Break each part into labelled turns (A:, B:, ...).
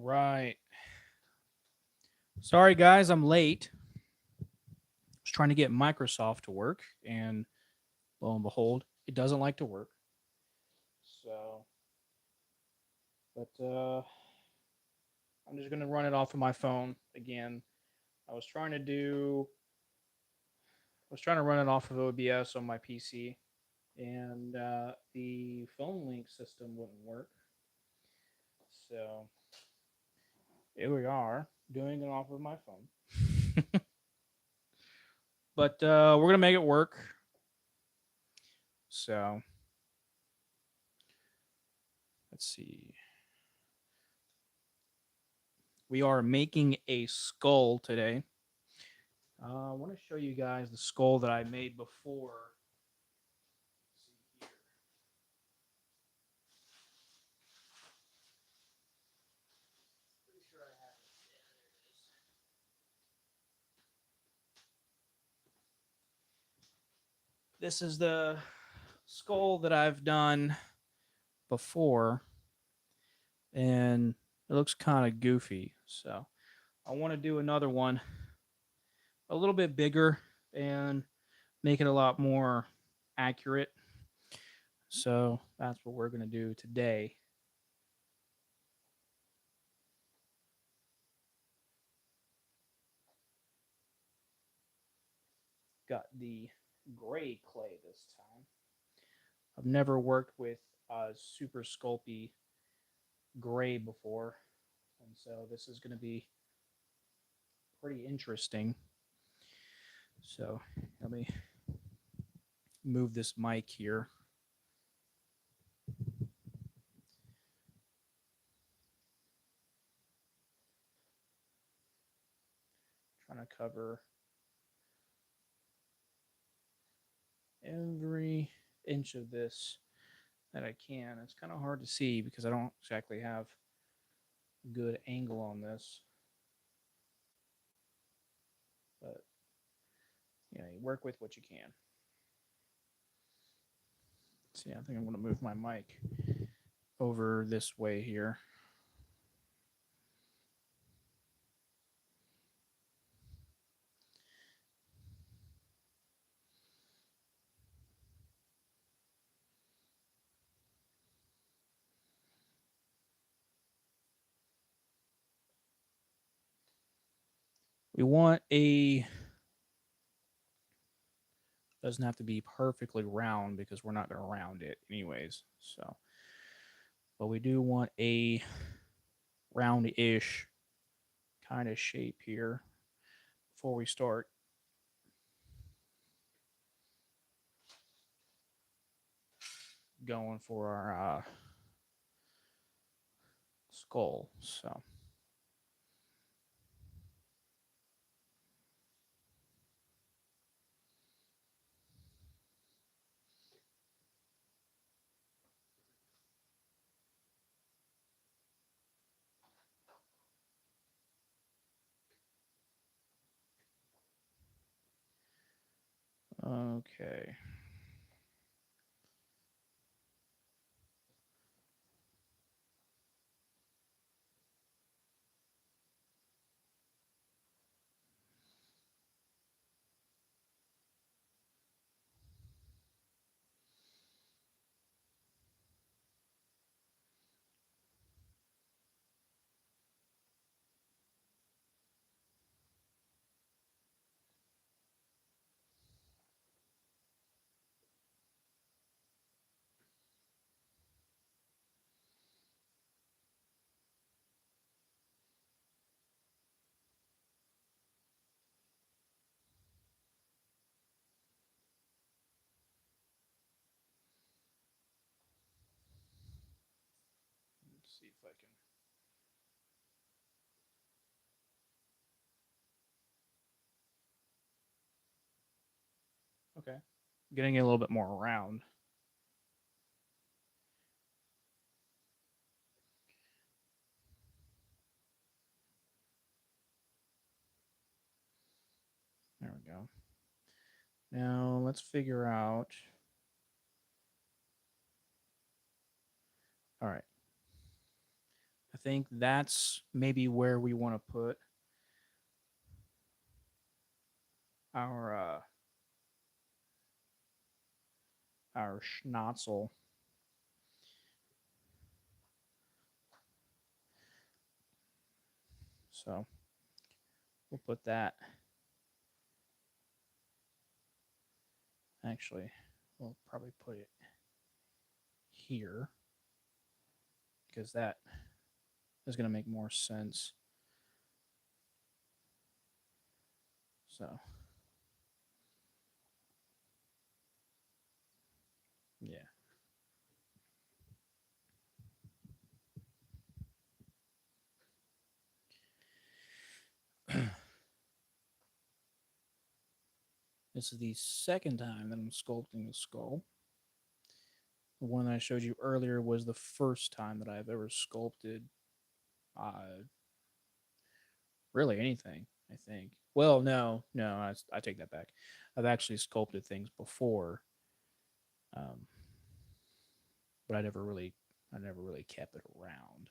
A: right. Sorry, guys, I'm late. I was trying to get Microsoft to work, and lo and behold, it doesn't like to work. So, but I'm just gonna run it off of my phone again. I was trying to do, I was trying to run it off of OBS on my PC, and the phone link system wouldn't work. So here we are doing it off of my phone. But we're gonna make it work. So let's see. We are making a skull today. I want to show you guys the skull that I made before. Let's see here. Pretty sure I have it. Yeah, there it is. This is the skull that I've done before, and it looks kind of goofy. So I want to do another one a little bit bigger and make it a lot more accurate. So that's what we're going to do today. Got the gray clay this time. I've never worked with super sculpty gray before, and so this is going to be pretty interesting. So let me move this mic here. Trying to cover every inch of this that I can. It's kind of hard to see because I don't exactly have a good angle on this. But you work with what you can. See, I think I'm going to move my mic over this way here. We want a, doesn't have to be perfectly round because we're not going to round it anyways. So, but we do want a round-ish kind of shape here before we start. Going for our skull. So okay. Let's see if I can. Okay. Getting it a little bit more round. There we go. Now let's figure out. All right. I think that's maybe where we want to put our our schnitzel. So we'll put that. Actually, we'll probably put it here because that is going to make more sense. So, yeah. This is the second time that I'm sculpting the skull. The one that I showed you earlier was the first time that I've ever sculpted really anything, I think. Well, no, I take that back. I've actually sculpted things before, um, but I never really kept it around.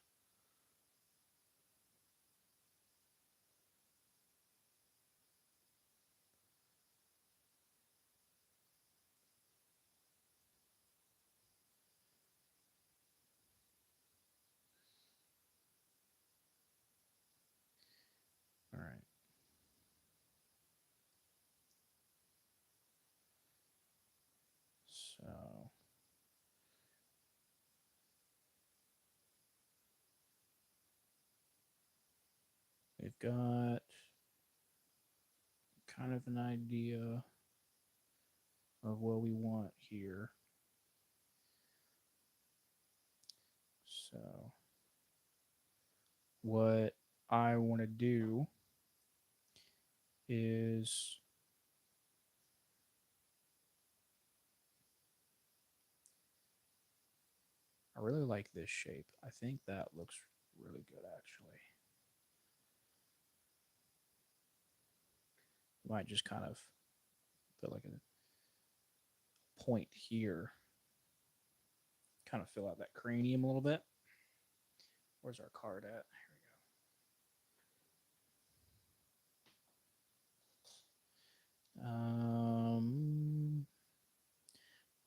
A: All right. So we've got kind of an idea of what we want here. So what I want to do is I really like this shape. I think that looks really good actually. Might just kind of put like a point here. Kind of fill out that cranium a little bit. Where's our card at? Here we go.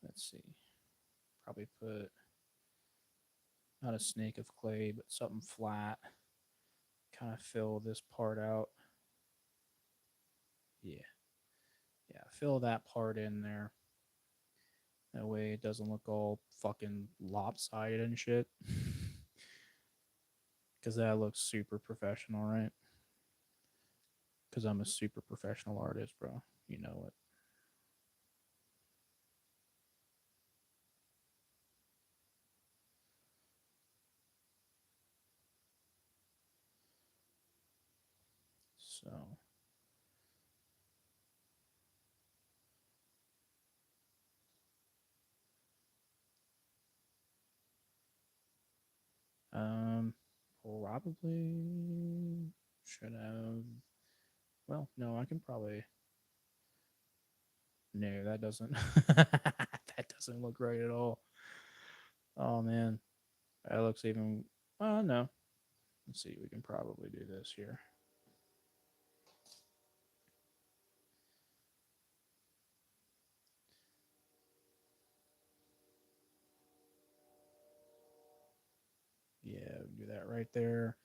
A: Let's see. Probably put not a snake of clay, but something flat. Kind of fill this part out. Yeah. Yeah, fill that part in there. That way it doesn't look all fucking lopsided and shit. Because that looks super professional, right? Because I'm a super professional artist, bro. You know it. So, um, probably should have. Well, no, I can probably. No, that doesn't. That doesn't look right at all. Oh man, that looks even. Oh no. Let's see. We can probably do this here. Yeah, do that right there,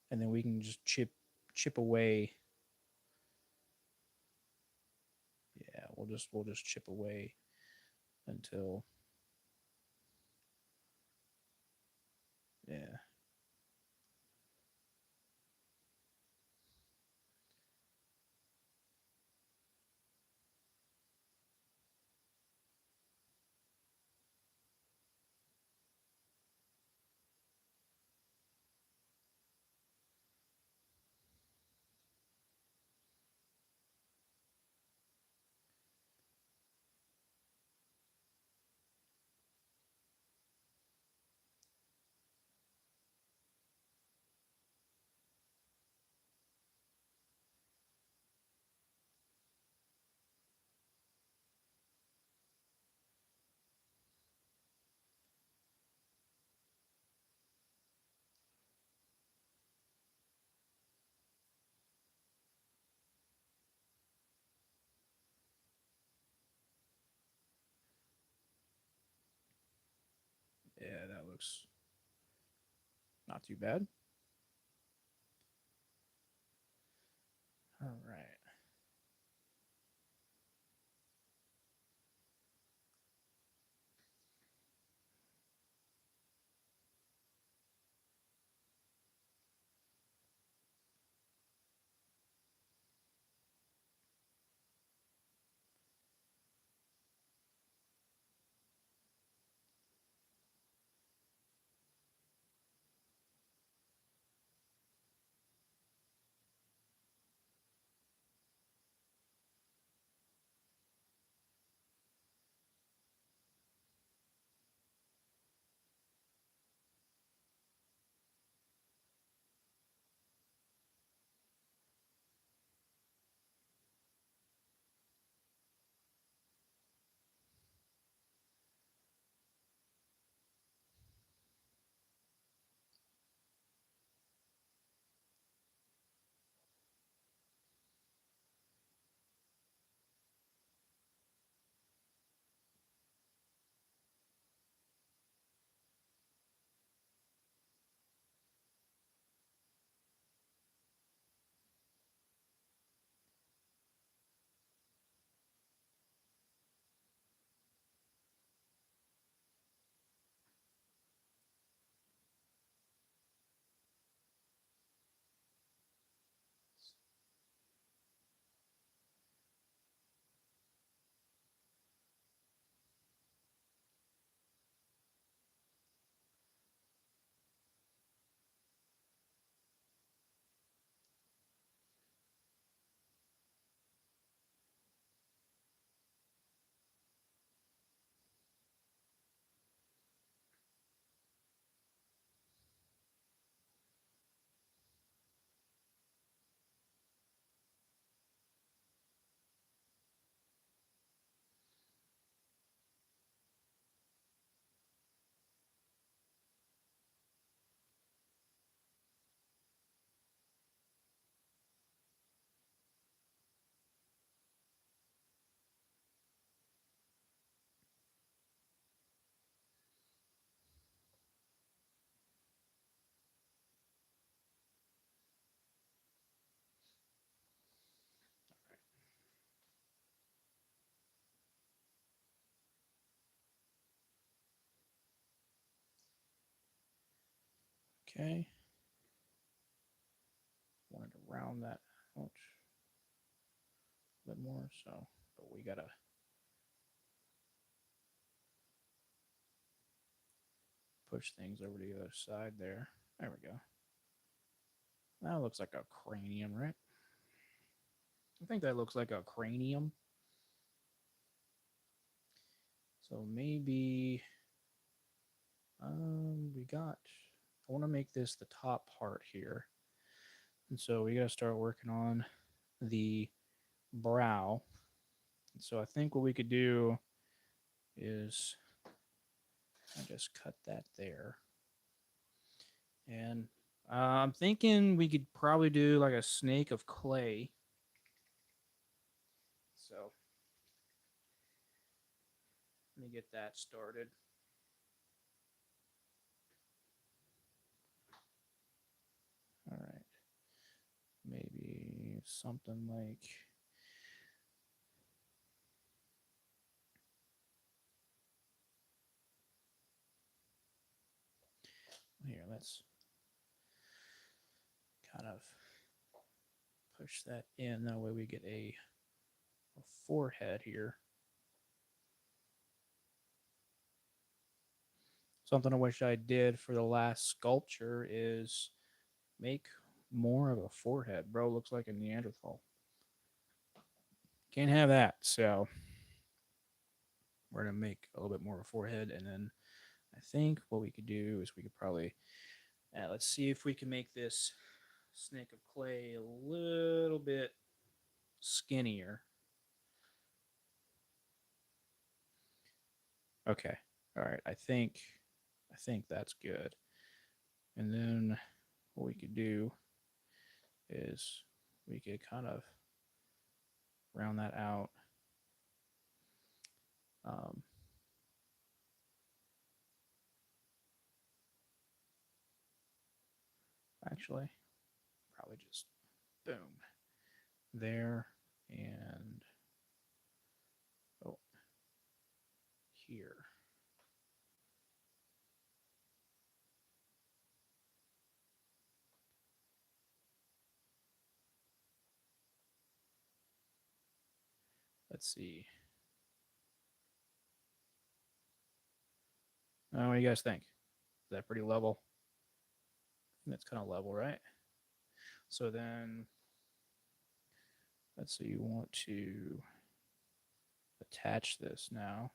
A: and then we can just chip away. Yeah, we'll just chip away until yeah. looks not too bad. All right. Okay. Wanted to round that out a bit more, so but we gotta push things over to the other side there. There we go. That looks like a cranium, right? I think that looks like a cranium. So maybe we got. I want to make this the top part here, and so we got to start working on the brow. So I think what we could do is I just cut that there, and I'm thinking we could probably do like a snake of clay. So let me get that started. All right. Maybe something like here, let's kind of push that in. That way we get a forehead here. Something I wish I did for the last sculpture is make more of a forehead. Bro looks like a Neanderthal. Can't have that. So we're going to make a little bit more of a forehead. And then I think what we could do is we could probably, let's see if we can make this snake of clay a little bit skinnier. Okay. All right. I think that's good. And then what we could do is we could kind of round that out. Um, Actually, probably just boom there and oh here. Let's see. What do you guys think? Is that pretty level? That's kind of level, right? So then, let's say you want to attach this now.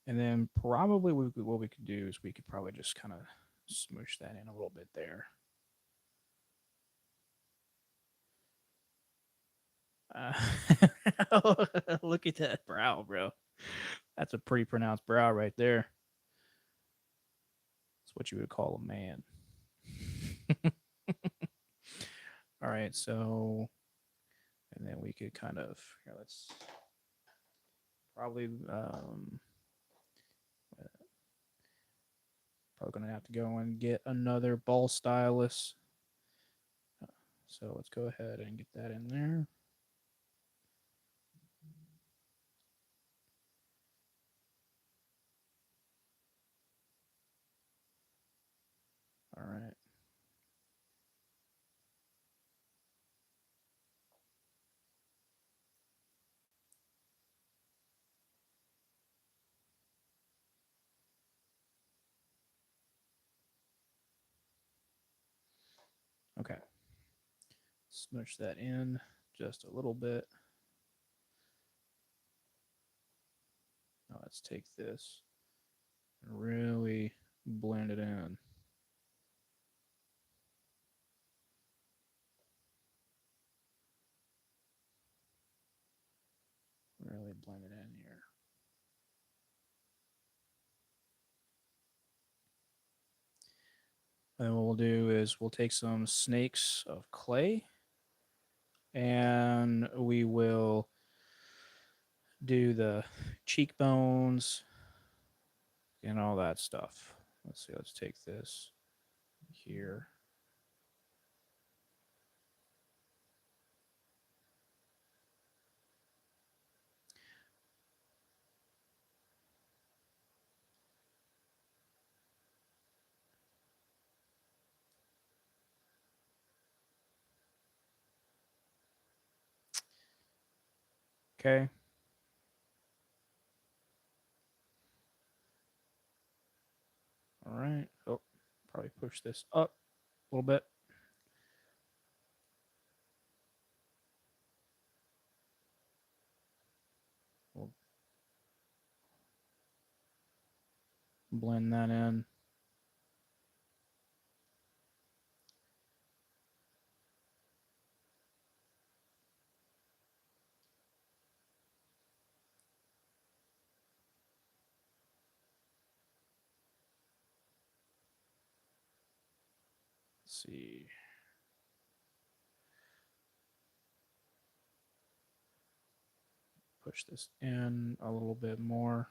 A: And then probably what we could do is we could probably just kind of smoosh that in a little bit there. Look at that brow, bro. That's a pretty pronounced brow right there. That's what you would call a man. All right, so, and then we could kind of, here, let's probably, probably going to have to go and get another ball stylus. So let's go ahead and get that in there. All right. Okay. Smoosh that in just a little bit. Now let's take this and really blend it in. Really blend it in here. And then what we'll do is we'll take some snakes of clay and we will do the cheekbones and all that stuff. Let's see, let's take this here. Okay. All right. Oh, probably push this up a little bit. We'll blend that in. Let's see. Push this in a little bit more.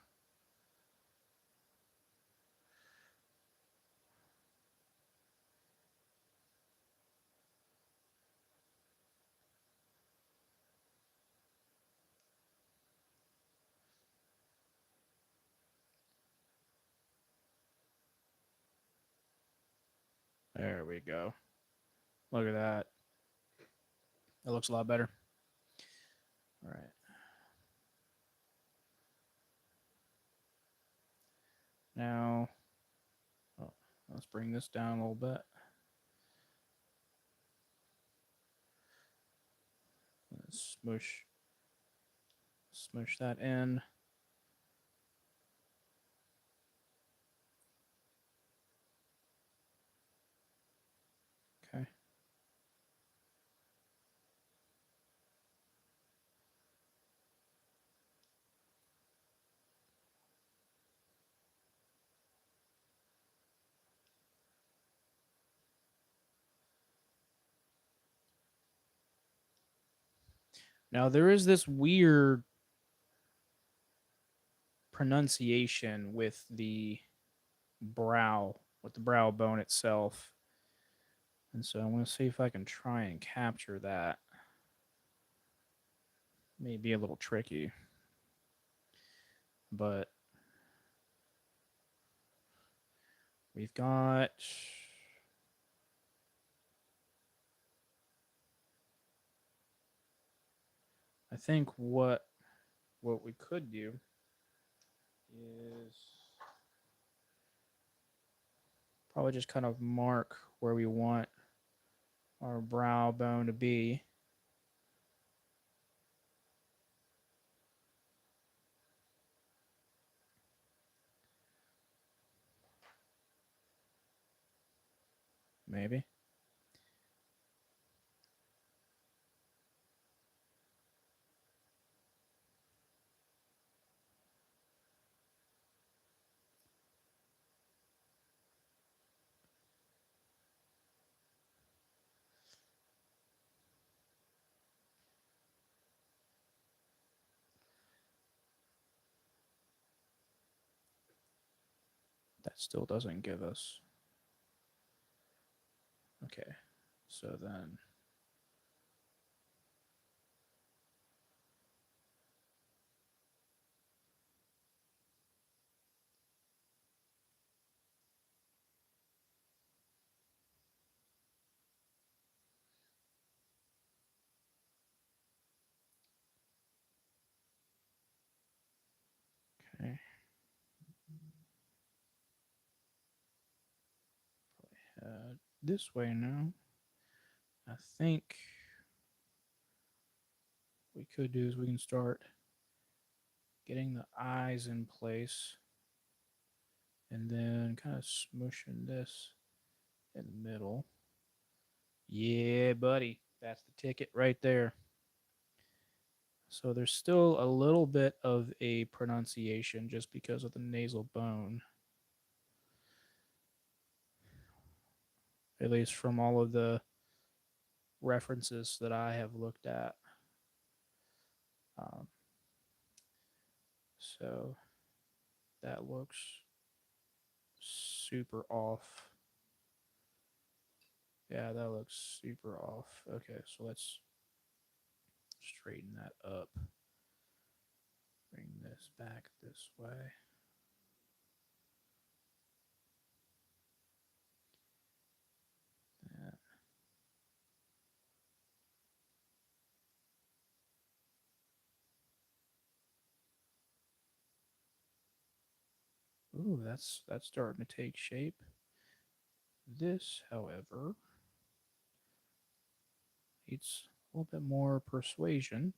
A: There we go. Look at that. It looks a lot better. All right. Now, oh, let's bring this down a little bit. Let's smush that in. Okay. Now there is this weird pronunciation with the brow bone itself. And so I'm going to see if I can try and capture that. May be a little tricky, but we've got I think what we could do is probably just kind of mark where we want our brow bone to be. Maybe. That still doesn't give us. Okay. So then okay. This way now. I think what we could do is we can start getting the eyes in place and then kind of smushing this in the middle. Yeah, buddy. That's the ticket right there. So there's still a little bit of a pronunciation just because of the nasal bone, at least from all of the references that I have looked at. Um, so that looks super off. Yeah, that looks super off. Okay, so let's straighten that up. Bring this back this way. That. Ooh, that's starting to take shape. This, however, needs a little bit more persuasion.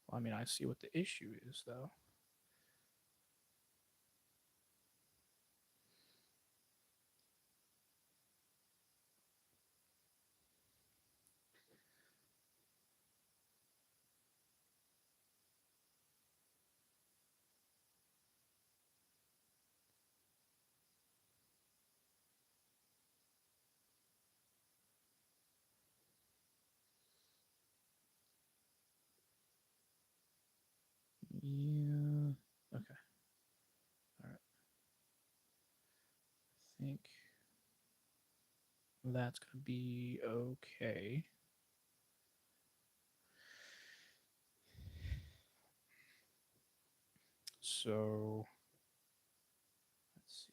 A: Well, I mean, I see what the issue is, though. Yeah. Okay. All right. I think that's going to be okay. So let's see.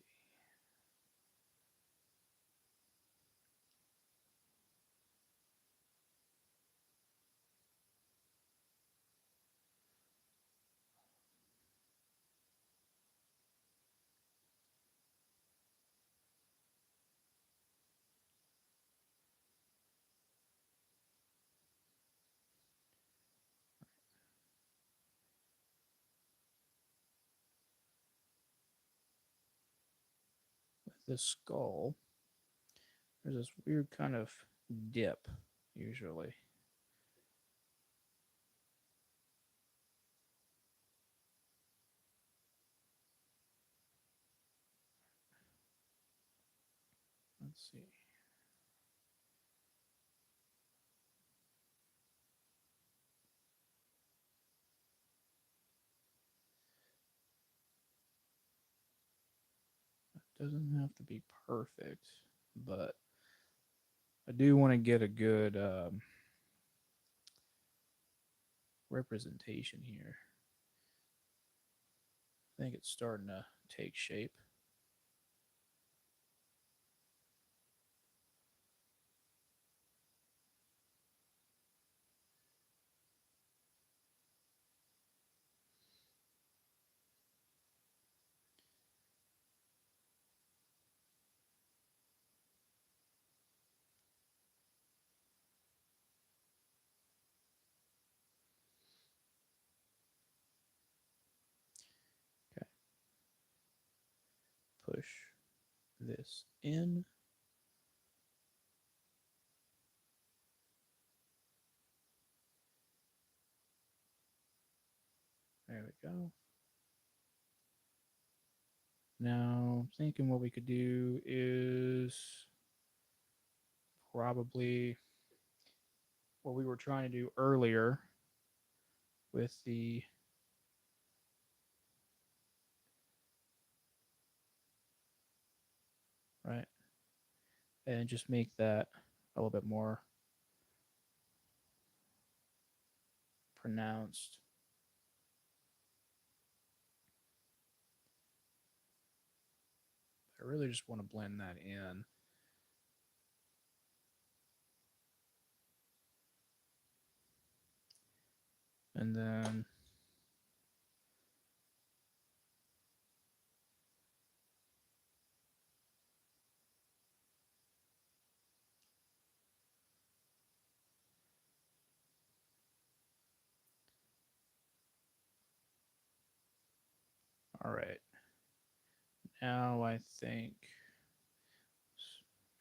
A: With this skull, there's this weird kind of dip, usually. Doesn't have to be perfect, but I do want to get a good representation here. I think it's starting to take shape. Okay. Push this in. There we go. Now, I'm thinking what we could do is probably what we were trying to do earlier with the right, and just make that a little bit more pronounced. I really just want to blend that in. And then all right. Now I think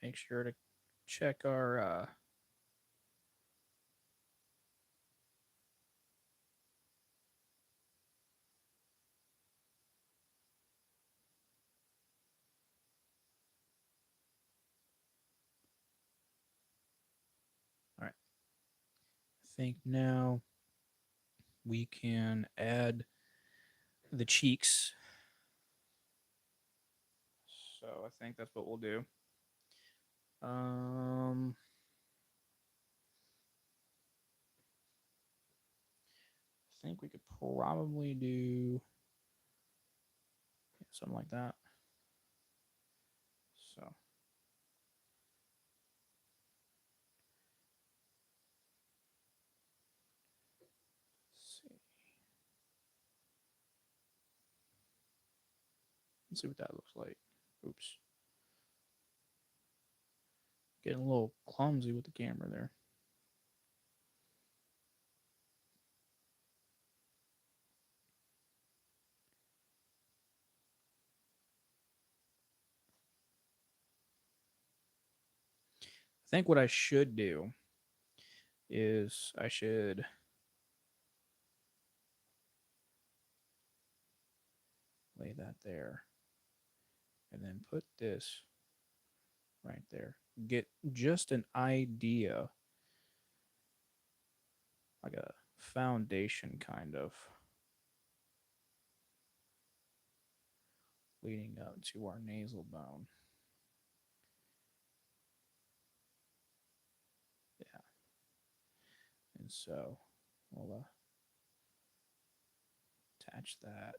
A: make sure to check our all right. I think now we can add the cheeks. So I think that's what we'll do. I think we could probably do something like that. So let's see. Let's see what that looks like. Oops. Getting a little clumsy with the camera there. I think what I should do is I should lay that there and then put this right there. Get just an idea, like a foundation kind of leading up to our nasal bone. Yeah. And so we'll attach that.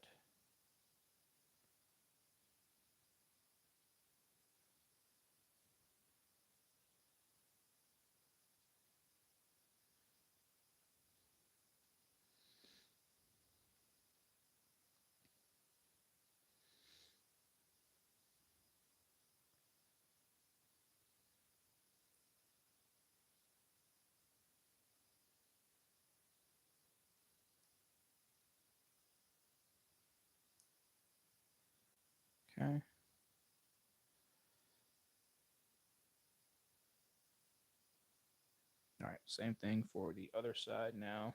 A: Okay. All right, same thing for the other side now.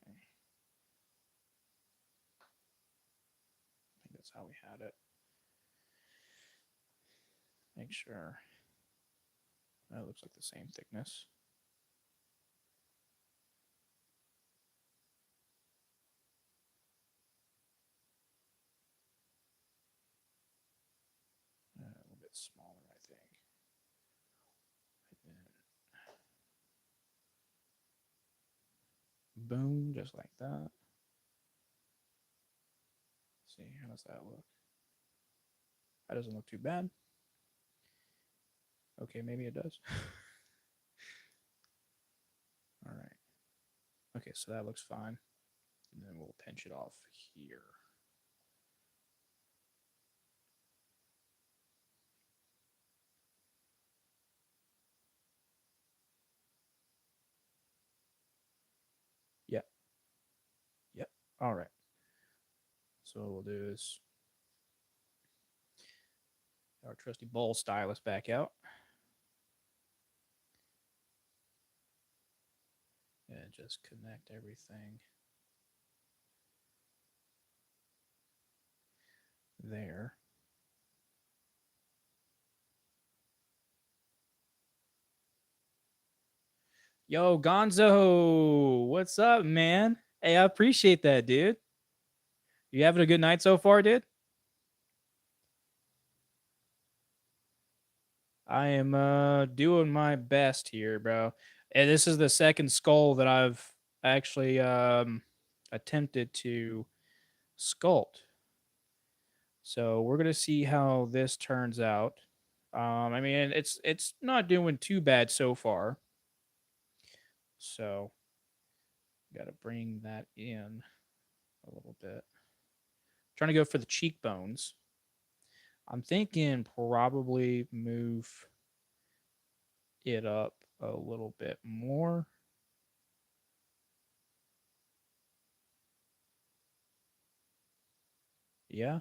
A: Okay. that's how we had it. Make sure that looks like the same thickness. A little bit smaller, I think. Boom, just like that. Let's see, how does that look? That doesn't look too bad. Okay, maybe it does. All right. Okay, so that looks fine. And then we'll pinch it off here. Yep. Yep. All right. So what we'll do is our trusty ball stylus back out. And just connect everything there. Yo, Gonzo, what's up, man? Hey, I appreciate that, dude. You having a good night so far, dude? I am doing my best here, bro. And this is the second skull that I've actually attempted to sculpt. So we're gonna see how this turns out. I mean, it's not doing too bad so far. So got to bring that in a little bit. Trying to go for the cheekbones. I'm thinking probably move it up a little bit more. Yeah.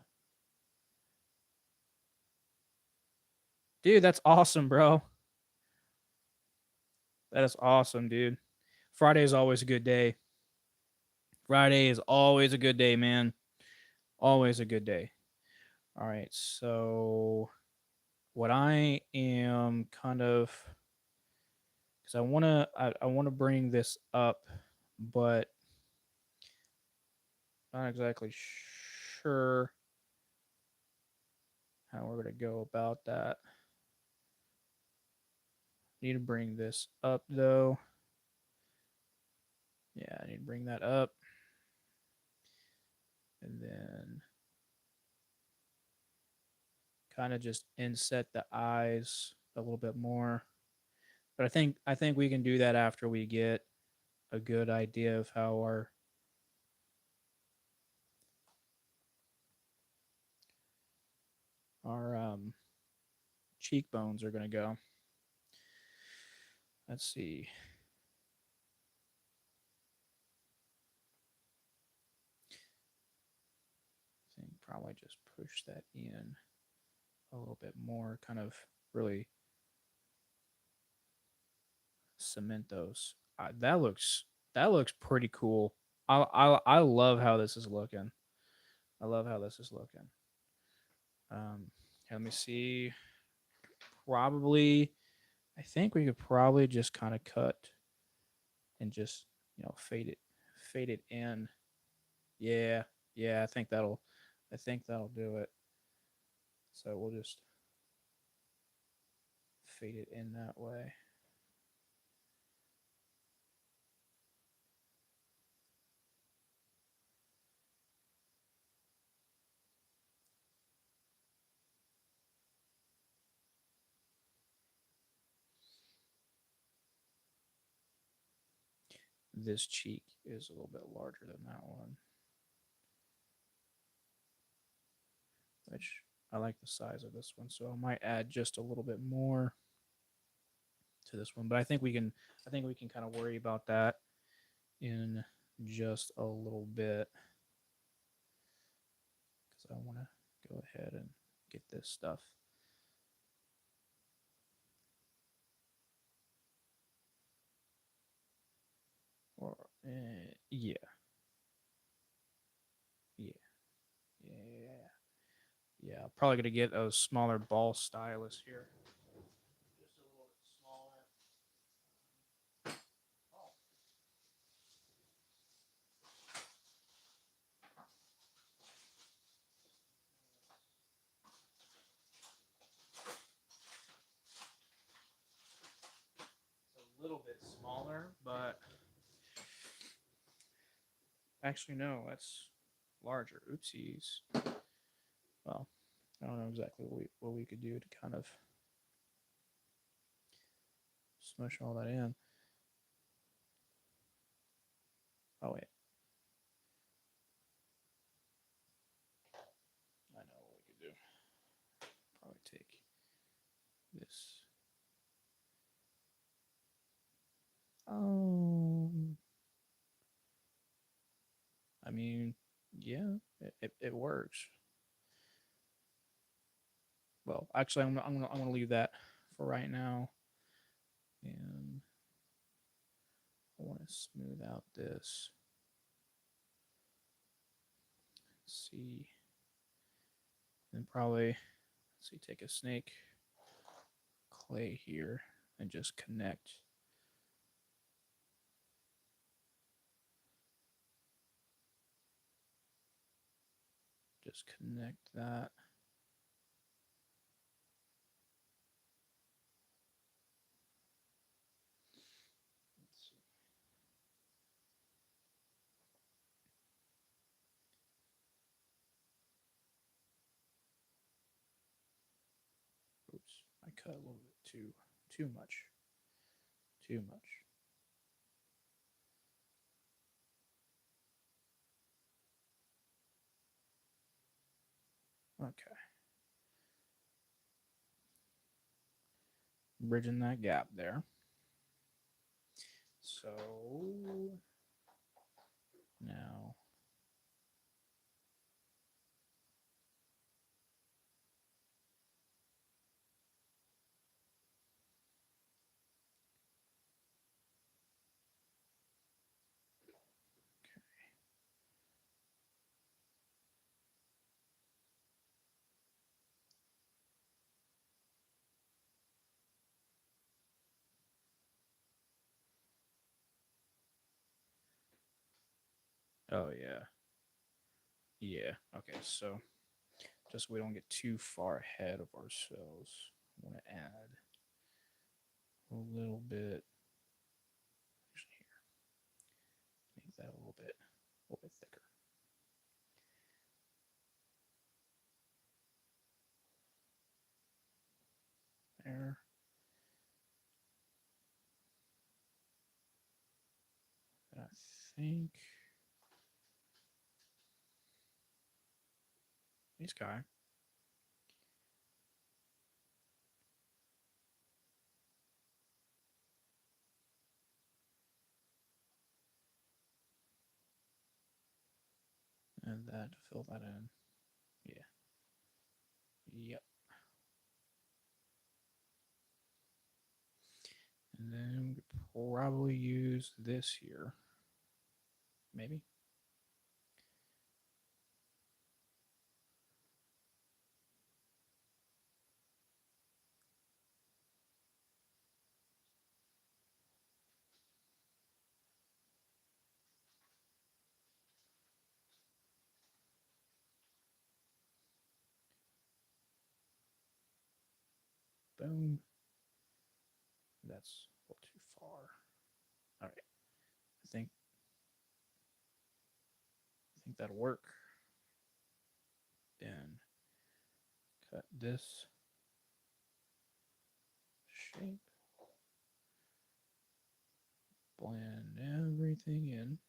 A: Dude, that's awesome, bro. That is awesome, dude. Friday is always a good day. Friday is always a good day, man. Always a good day. All right. So what I am kind of because I want to bring this up, but not exactly sure how we're going to go about that. Need to bring this up though. Yeah, I need to bring that up. And then kind of just inset the eyes a little bit more. But I think we can do that after we get a good idea of how our cheekbones are going to go. Let's see. I think probably just push that in a little bit more, kind of really cement those. That looks pretty cool. I love how this is looking. I love how this is looking. Let me see. Probably, I think we could probably just kind of cut and just fade it in. Yeah, yeah. I think that'll do it. So we'll just fade it in that way. This cheek is a little bit larger than that one, which I like the size of this one, so I might add just a little bit more to this one. But I think we can kind of worry about that in just a little bit because I want to go ahead and get this stuff. Or yeah, yeah, yeah. Yeah, probably gonna get a smaller ball stylus here. Just a little bit smaller. Oh, it's a little bit smaller, but actually no, that's larger. Oopsies. Well, I don't know exactly what we could do to kind of smush all that in. Oh wait, I know what we could do. Probably take this. Um, I mean, yeah, it works. Well, actually, I'm gonna leave that for right now, and I want to smooth out this. Let's see, and probably let's see, take a snake clay here and just connect. Just connect that. Let's see. Oops, I cut a little bit too much. Too much. Okay. Bridging that gap there. So now oh yeah. Yeah. Okay, so just so we don't get too far ahead of ourselves, I want to add a little bit here. Make that a little bit thicker. There. And I think this guy. And that to fill that in. Yeah. Yep. And then we could probably use this here. Maybe. Boom. That's a little too far. All right. I think that'll work. Then cut this shape. Blend everything in.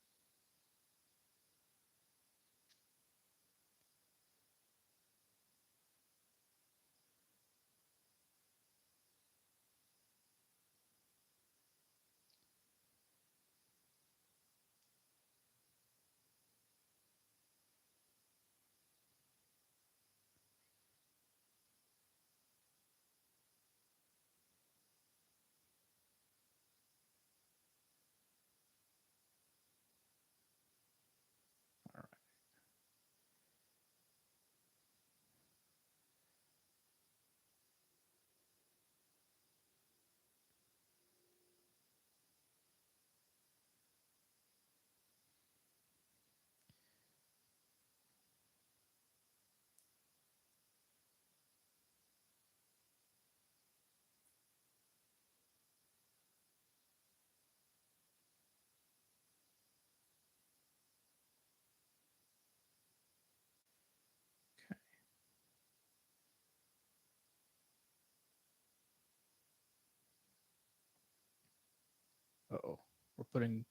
A: putting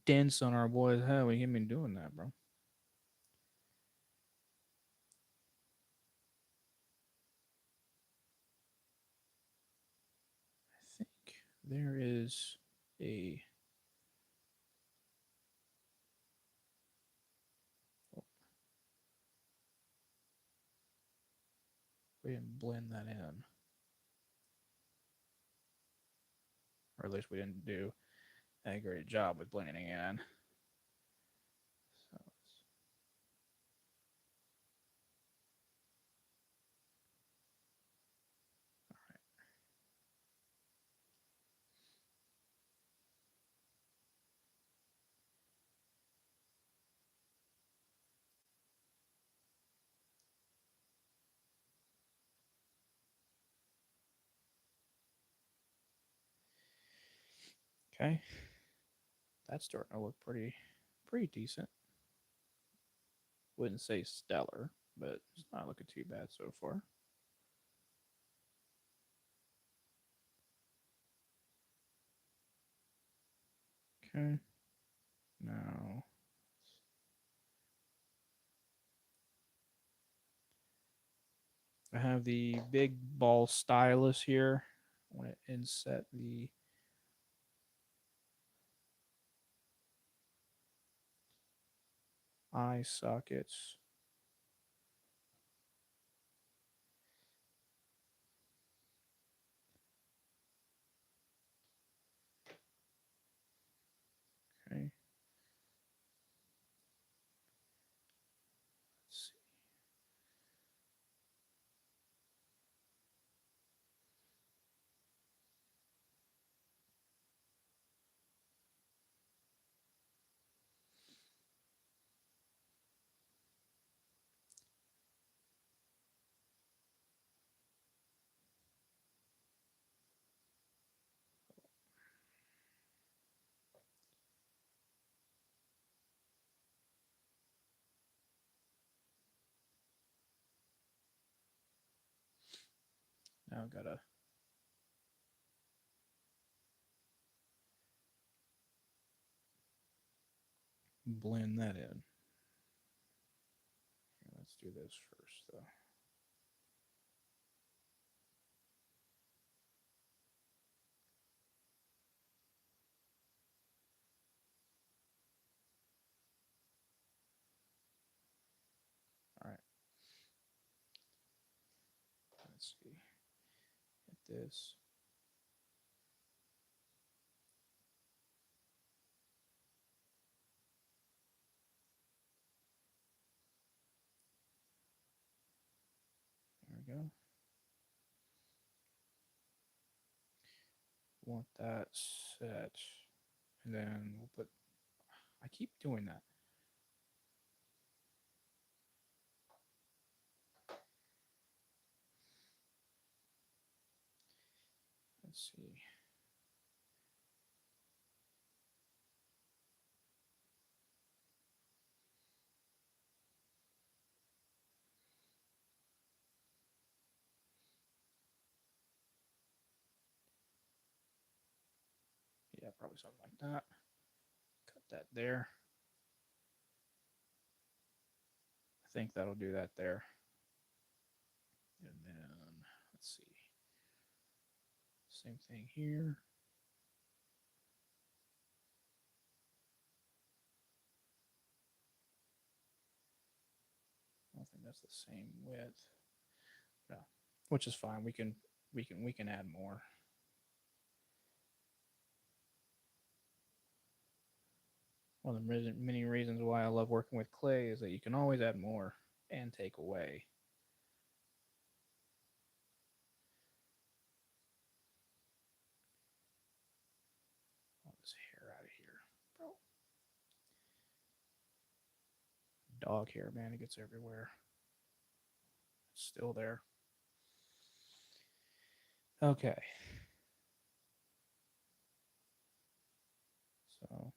A: dents on our boy's head. We can't be doing that, bro. I think there is a. Oh, we didn't blend that in, or at least we didn't do a great job with blending it in. So okay, that's starting to look pretty decent. Wouldn't say stellar, but it's not looking too bad so far. Okay, now I have the big ball stylus here. I want to inset the eye sockets. Okay. Let's see. Now I've got to blend that in. Let's do this first, though. All right. Let's see. Get this. There we go. Want that set. And then we'll put. I keep doing that. Let's see. Yeah, probably something like that. Cut that there. I think that'll do that there. And then, let's see. Same thing here. I don't think that's the same width. No, which is fine. We can add more. One of the many reasons why I love working with clay is that you can always add more and take away. All this hair out of here, bro. Dog hair, man, it gets everywhere. It's still there. Okay. So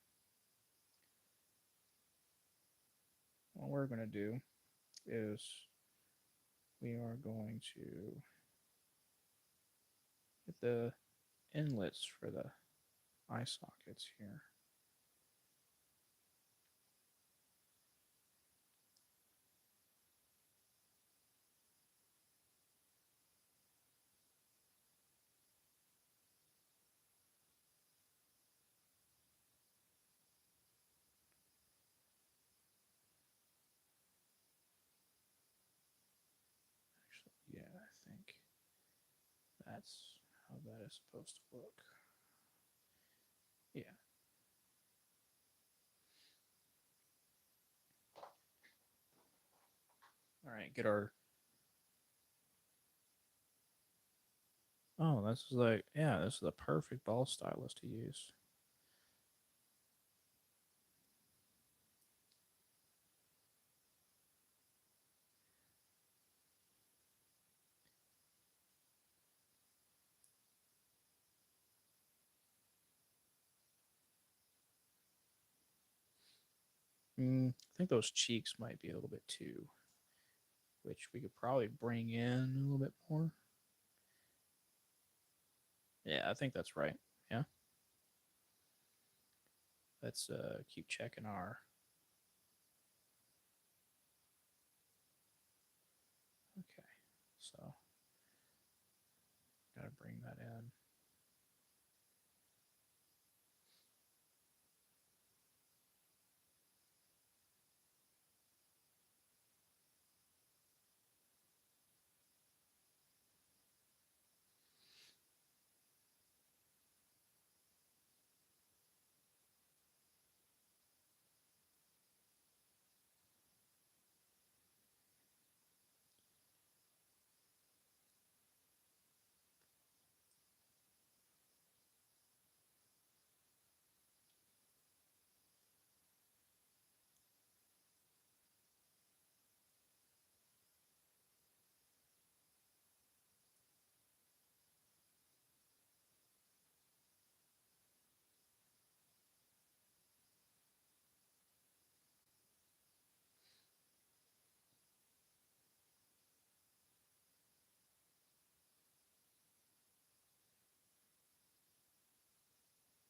A: what we're going to do is we are going to get the inlets for the eye sockets here. that's how that is supposed to look. Yeah. All right, get our. Oh, this is like, yeah, this is the perfect ball stylus to use. I think those cheeks might be a little bit too, which we could probably bring in a little bit more. Yeah, I think that's right. Yeah. Let's keep checking our. Okay, so gotta bring that in.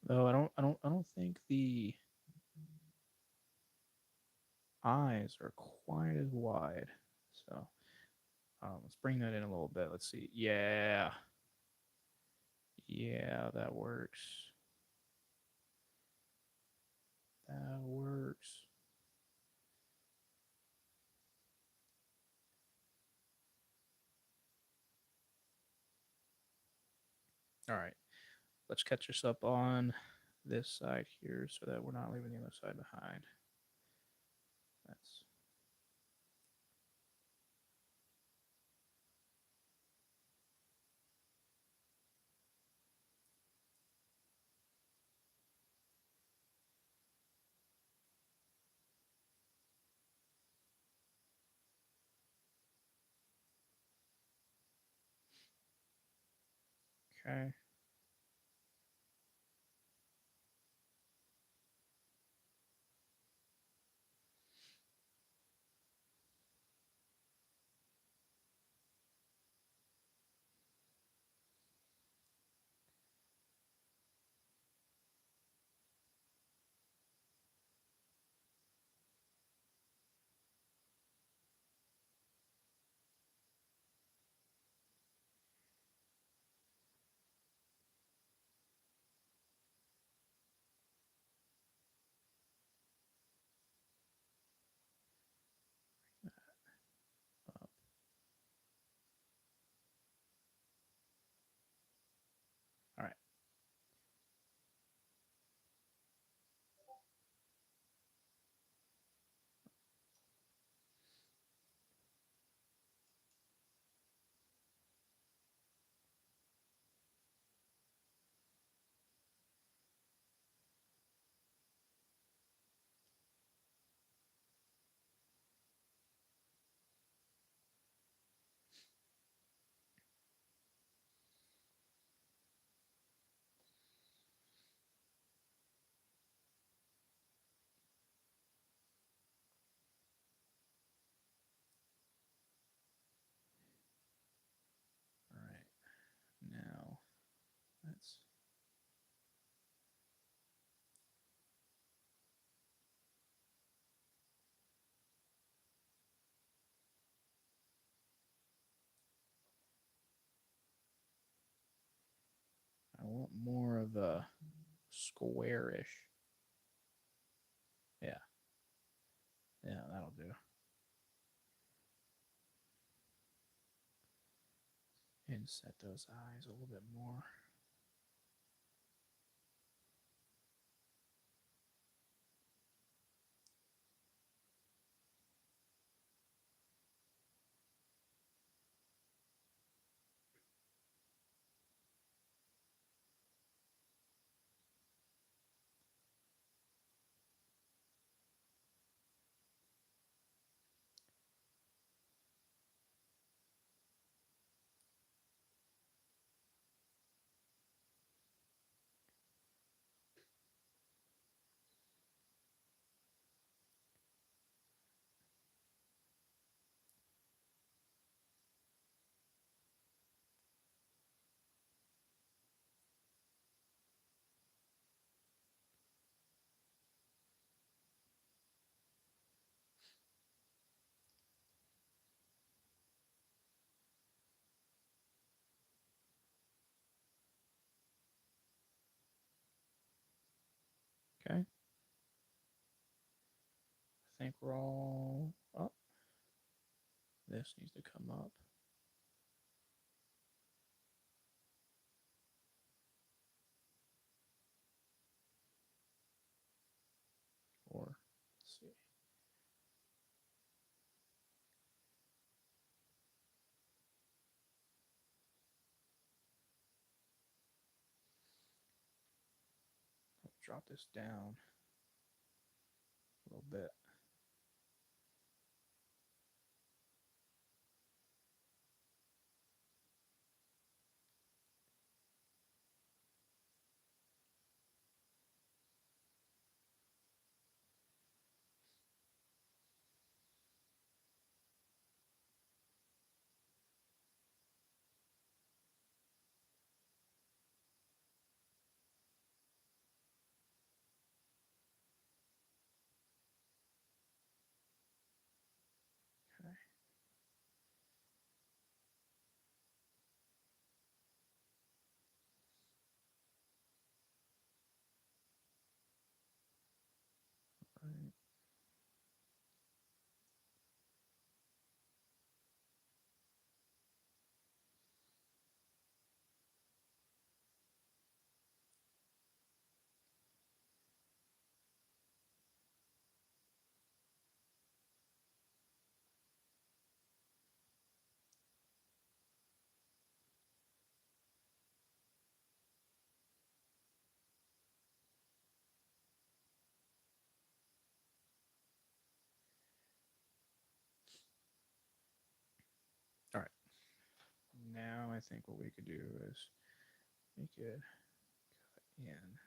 A: Though I don't think the eyes are quite as wide. So let's bring that in a little bit. Let's see. Yeah, yeah, that works. That works. All right, let's catch us up on this side here so that we're not leaving the other side behind. That's okay. Up. All right. All right. Now let's. I want more of a squarish. Yeah. Yeah, that'll do. and set those eyes a little bit more. Okay. I think we're all up. This needs to come up. Or let's see. I'll drop this down a little bit. Okay. Right. All right. Now I think what we could do is make it cut in.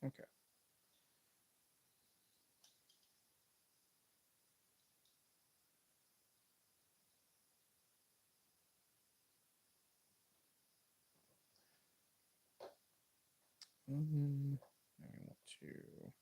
A: Okay. I want to.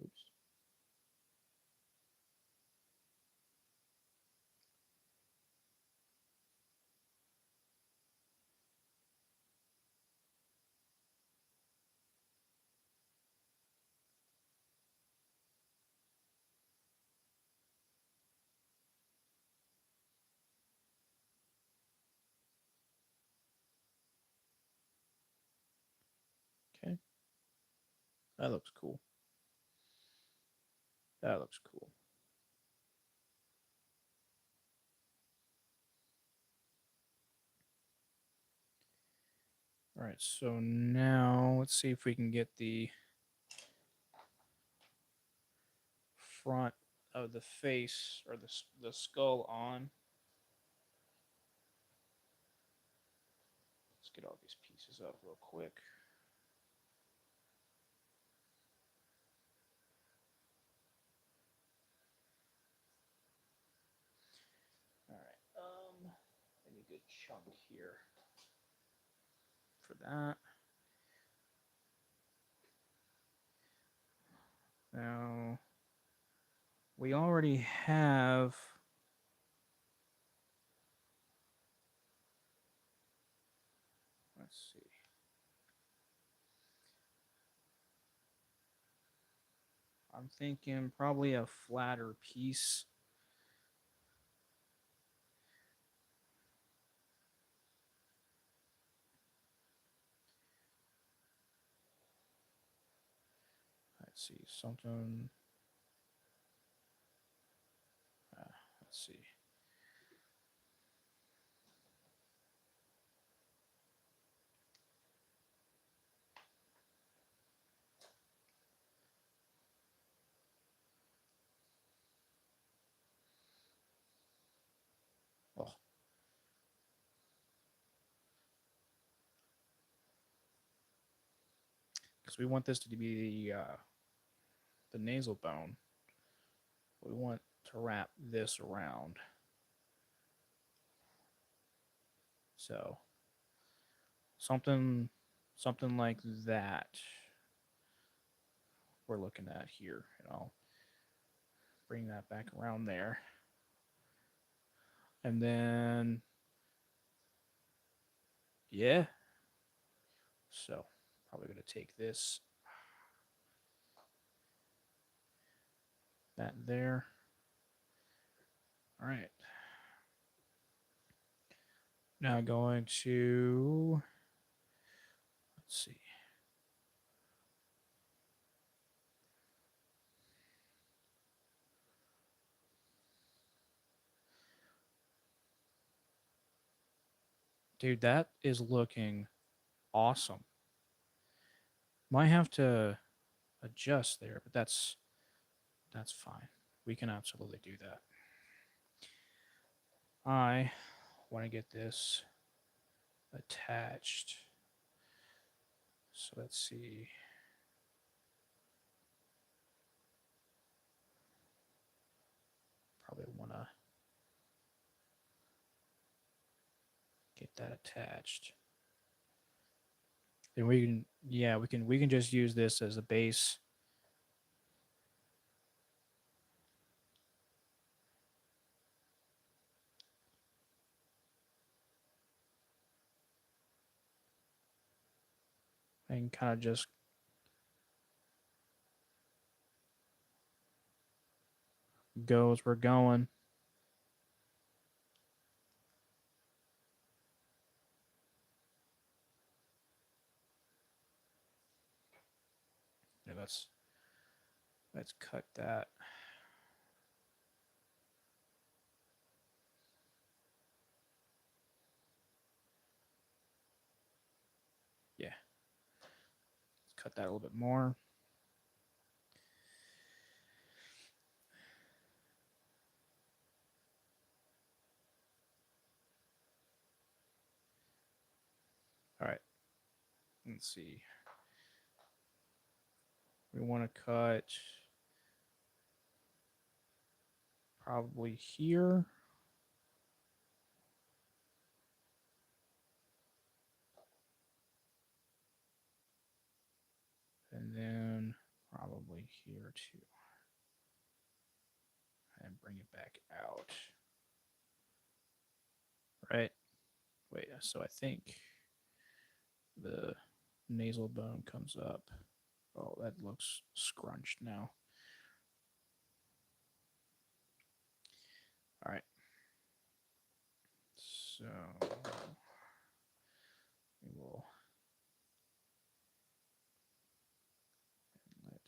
A: Oops. Okay. That looks cool. That looks cool. All right, so now let's see if we can get the front of the face or the skull on. Let's get all these pieces up real quick. All right. I need a good chunk here for that. Now we already have. Let's see. I'm thinking probably a flatter piece. Let's see, something. Let's see. Oh, because we want this to be the nasal bone. We want to wrap this around. So something something like that we're looking at here. And I'll bring that back around there. And then yeah. So probably gonna take this, that there. All right. Now going to, let's see. Dude, that is looking awesome. Might have to adjust there, but that's fine. We can absolutely do that. I want to get this attached. So let's see. Probably want to get that attached. Then we can, yeah, we can just use this as a base. And kind of just go as we're going. Yeah, let's cut that. Yeah, let's cut that a little bit more. All right, let's see. We want to cut probably here. And then probably here too. And bring it back out. Right? Wait, so I think the nasal bone comes up. Oh, that looks scrunched now. All right. So we will let that.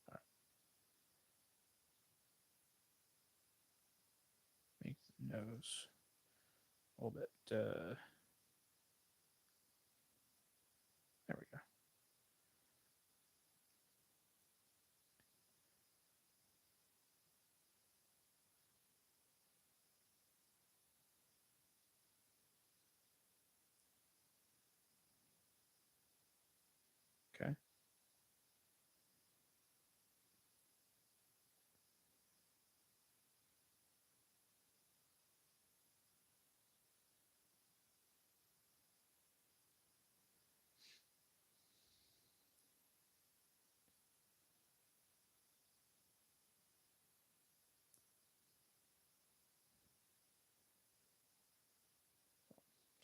A: All right. Make the nose a little bit. There we go. Okay.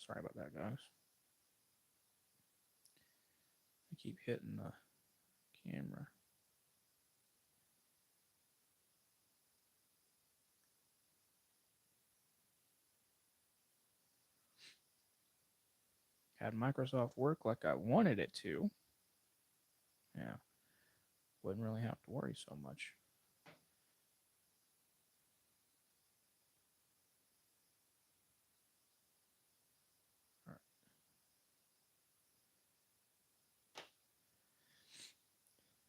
A: Sorry about that, guys. I keep hitting the camera. Had Microsoft work like I wanted it to. Yeah. Wouldn't really have to worry so much. All right.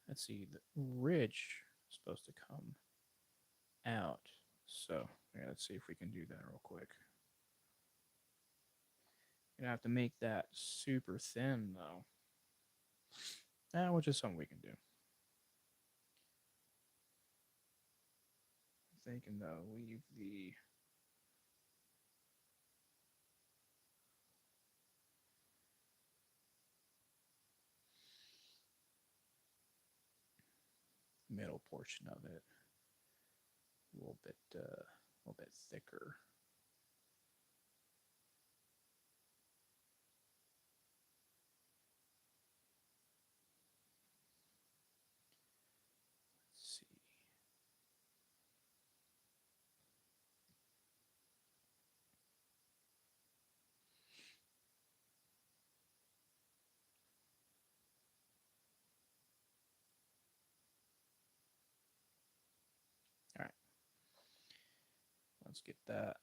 A: Let's see, the ridge is supposed to come out. So yeah, let's see if we can do that real quick. You're gonna have to make that super thin though. Which is something we can do. I'm thinking though, leave the middle portion of it a little bit thicker. Let's see. All right, let's get that.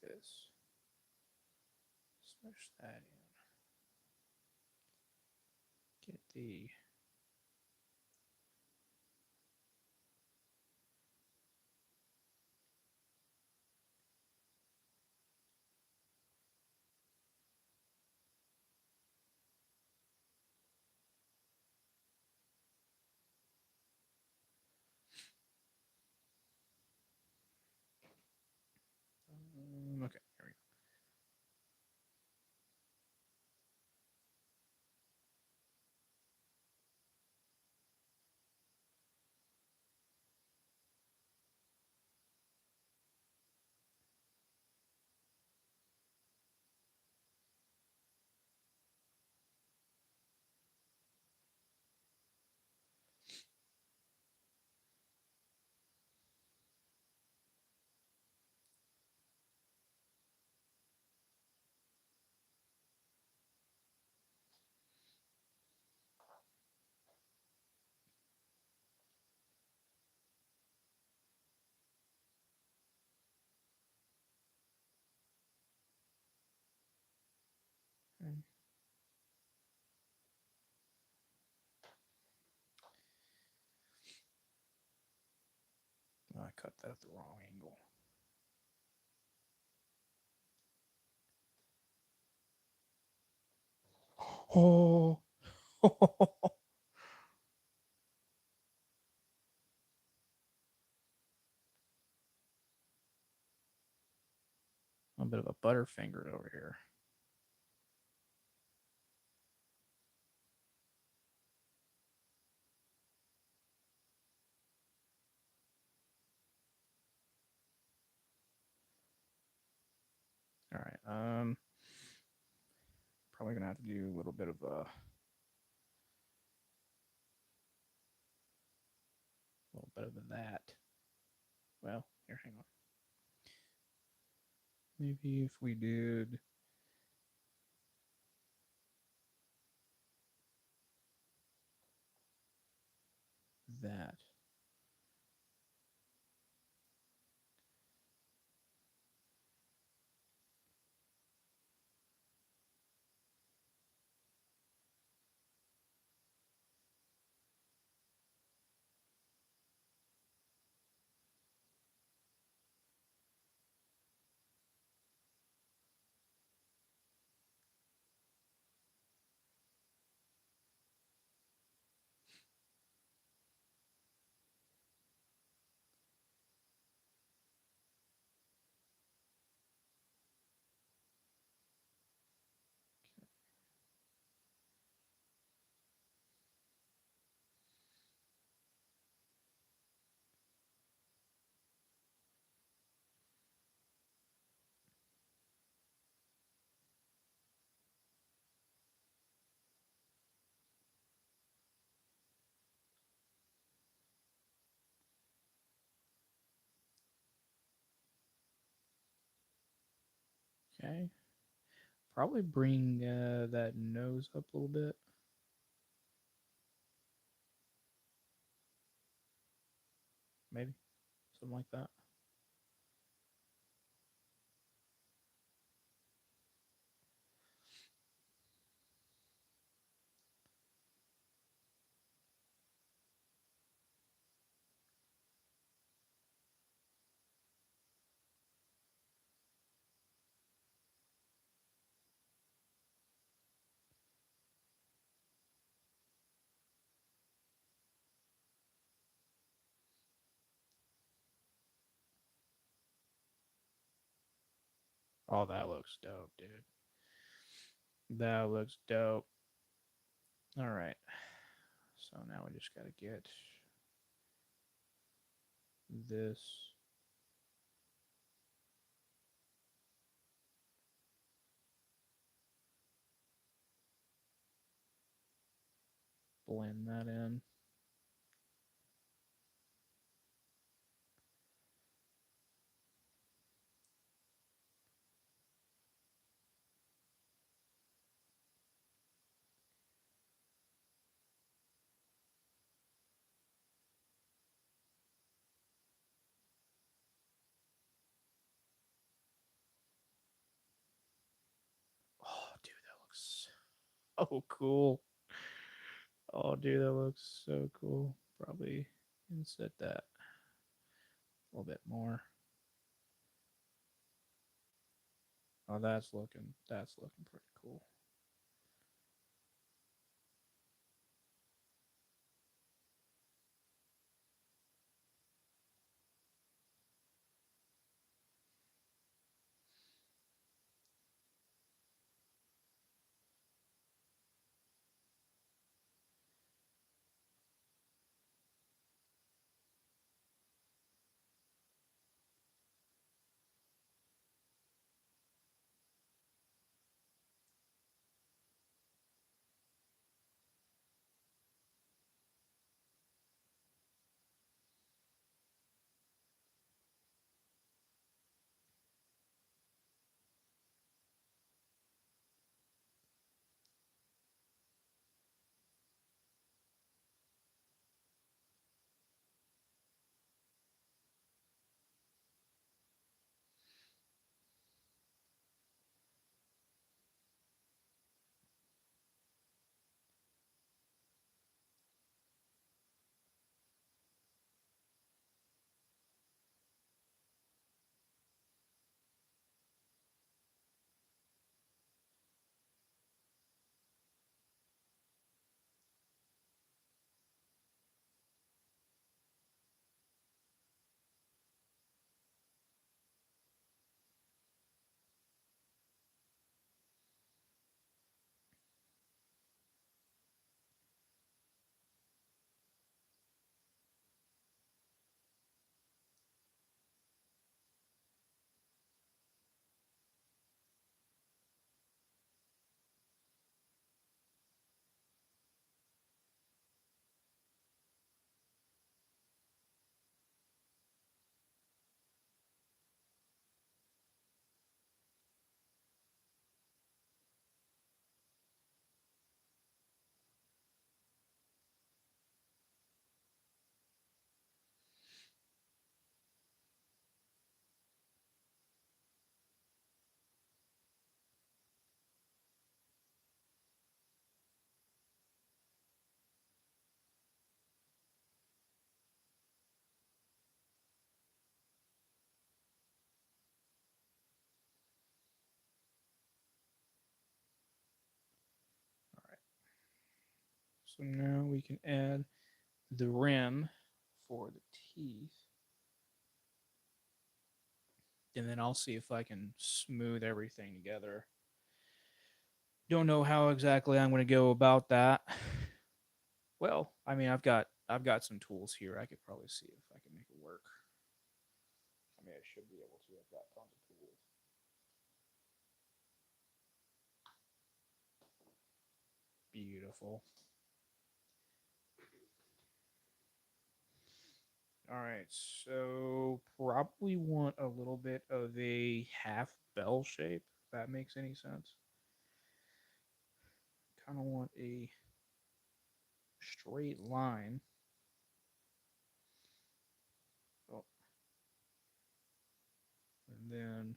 A: this. Smush that in. Get the okay, here we go. Oh, I cut that at the wrong angle. Oh. A bit of a butterfinger over here. All right. Probably gonna have to do a little bit of that. Well, here, hang on. Maybe if we did that. Okay. Probably bring that nose up a little bit. Maybe something like that. Oh, that looks dope, dude. That looks dope. All right. So now we just got to get this. Blend that in. Oh, cool. Oh, dude, that looks so cool. Probably inset that a little bit more. Oh, that's looking pretty cool. All right. So now we can add the rim for the teeth. And then I'll see if I can smooth everything together. Don't know how exactly I'm going to go about that. Well, I mean, I've got some tools here. I could probably see if I can make it work. I mean, I should be able to. I've got tons of tools. Beautiful. All right, so probably want a little bit of a half bell shape. If that makes any sense. Kind of want a straight line. Oh, and then,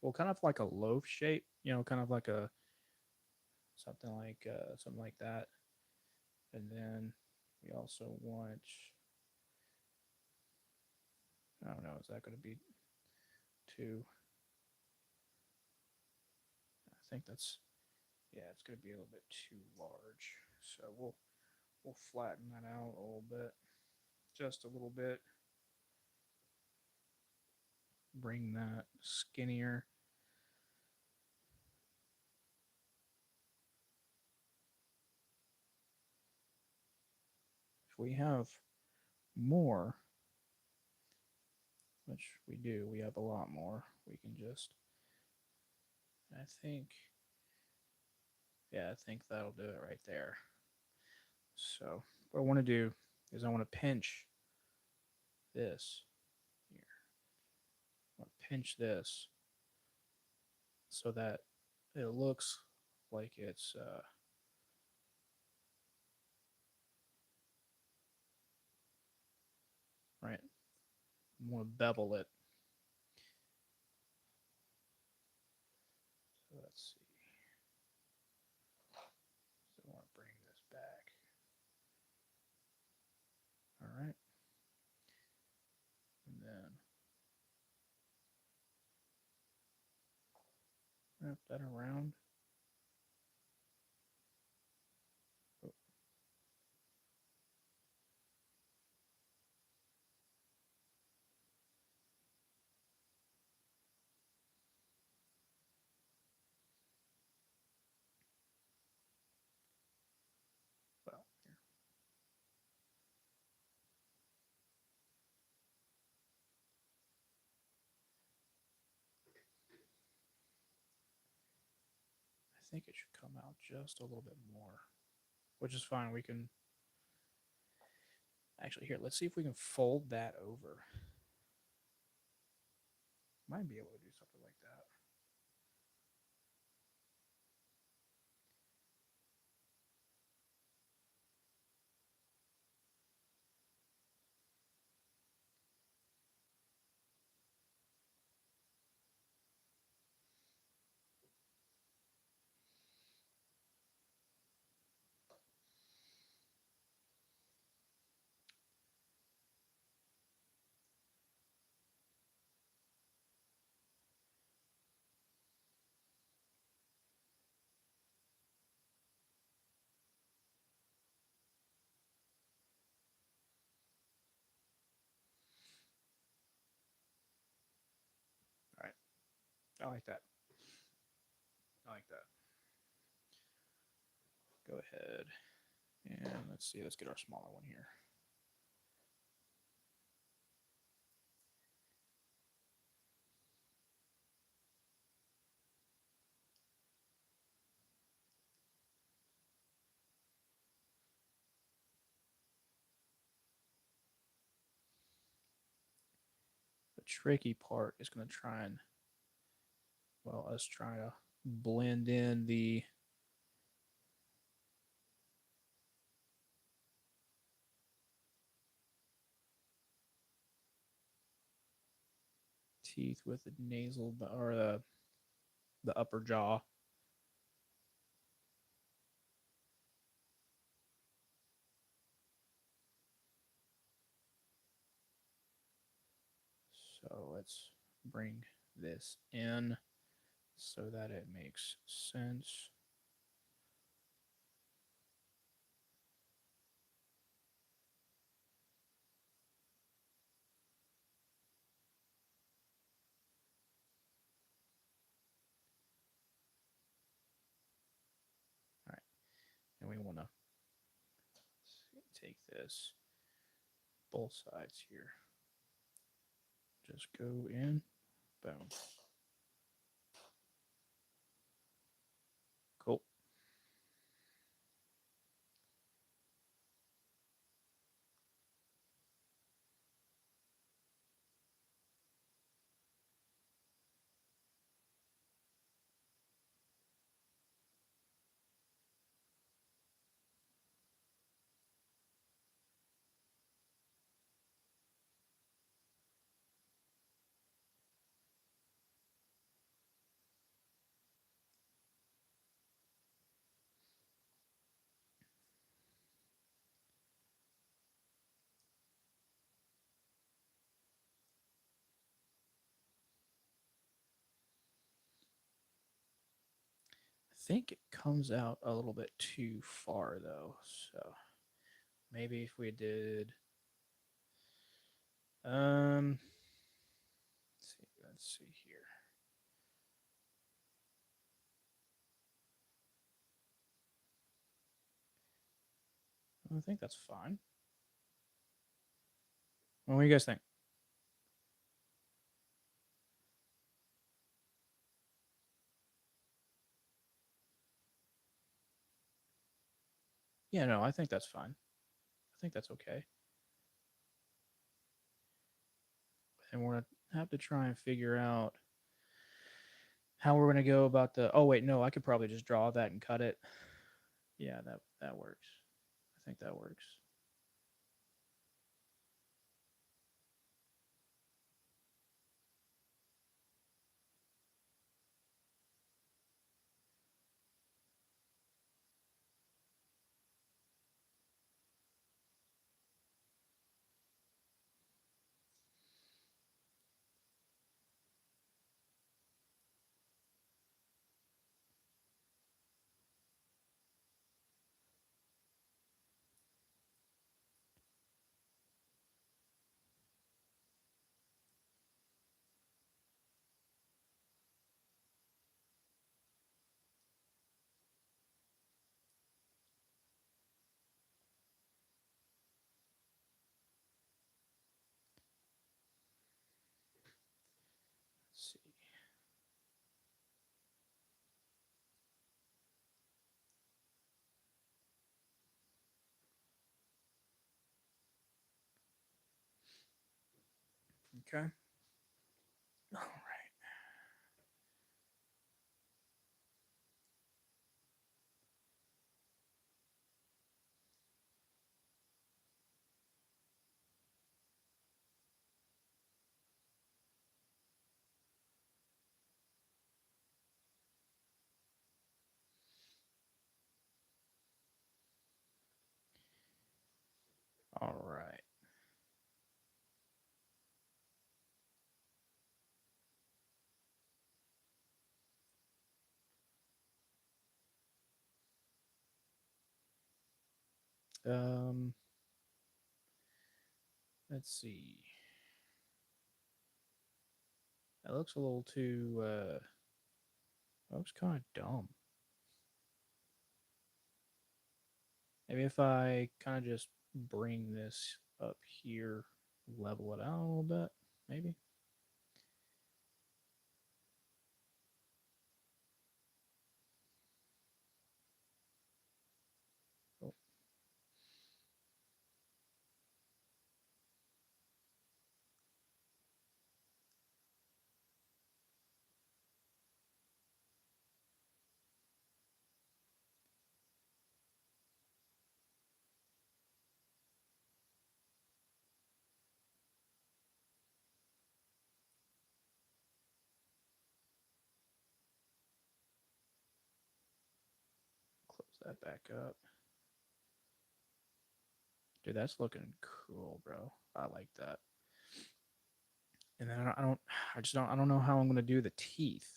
A: well, kind of like a loaf shape. Kind of like a something like that. And then we also want, I don't know, is that going to be too? I think that's, yeah, it's going to be a little bit too large. So we'll flatten that out a little bit, just a little bit. Bring that skinnier. If we have more, which we do, we have a lot more. We can just, I think, yeah, I think that'll do it right there. So what I want to do is I want to pinch this here. I want to pinch this so that it looks like it's right. I want to bevel it. let's see. So I want to bring this back. All right. And then wrap that around. Oh. Well, here. I think it should come out just a little bit more, which is fine. We can actually here. Let's see if we can fold that over. Might be able to do something like that. All right. I like that. I like that. Go ahead and let's see. Let's get our smaller one here. The tricky part is going to try and, well, us trying to blend in the teeth with the nasal or the upper jaw. So let's bring this in so that it makes sense. All right. And we want to take this, both sides here. Just go in, boom. Cool. I think it comes out a little bit too far though. So maybe if we did let's see here. I think that's fine. What do you guys think? Yeah, no, I think that's fine. I think that's okay. And we're gonna have to try and figure out how we're gonna go about the. Oh wait, no, I could probably just draw that and cut it. Yeah, that works. I think that works. Okay. All right. All right. Um, let's see. That looks a little too. That looks kind of dumb. Maybe if I kind of just bring this up here, level it out a little bit, maybe. Oh, close that back up. Dude, that's looking cool, bro. I like that. And then I don't know how I'm gonna do the teeth.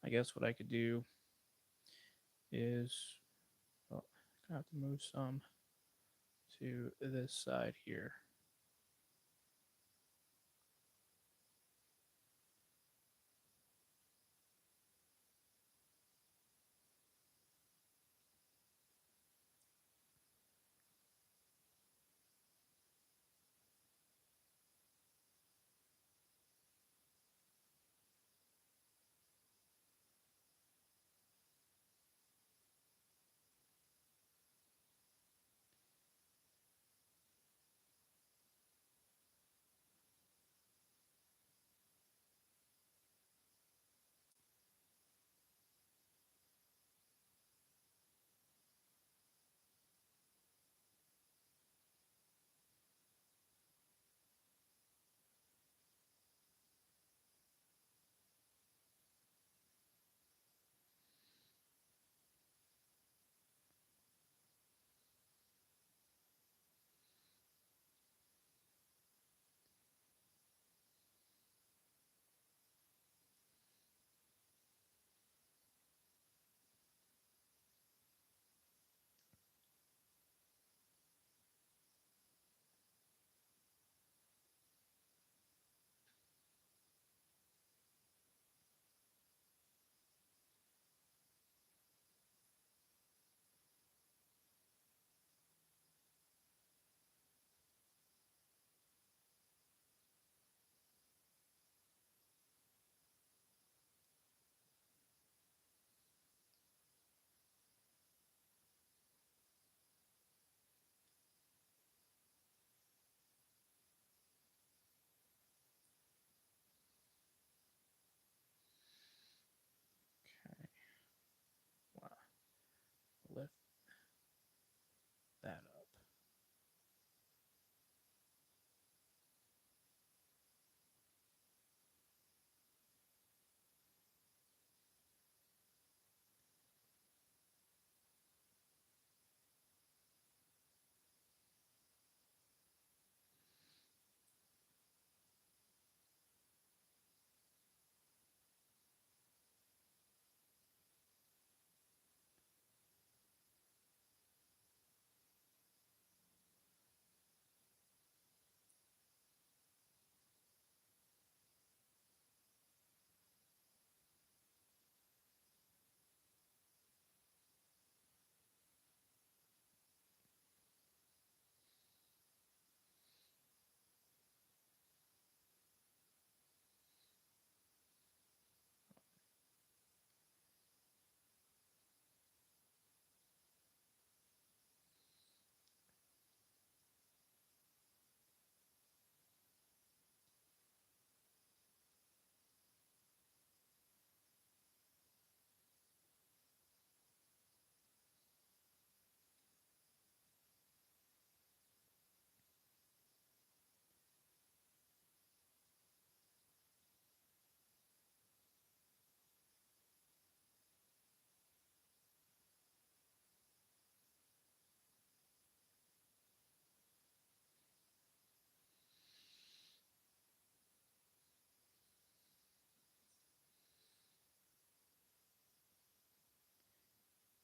A: I guess what I could do is, well, I have to move some to this side here.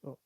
A: Oh,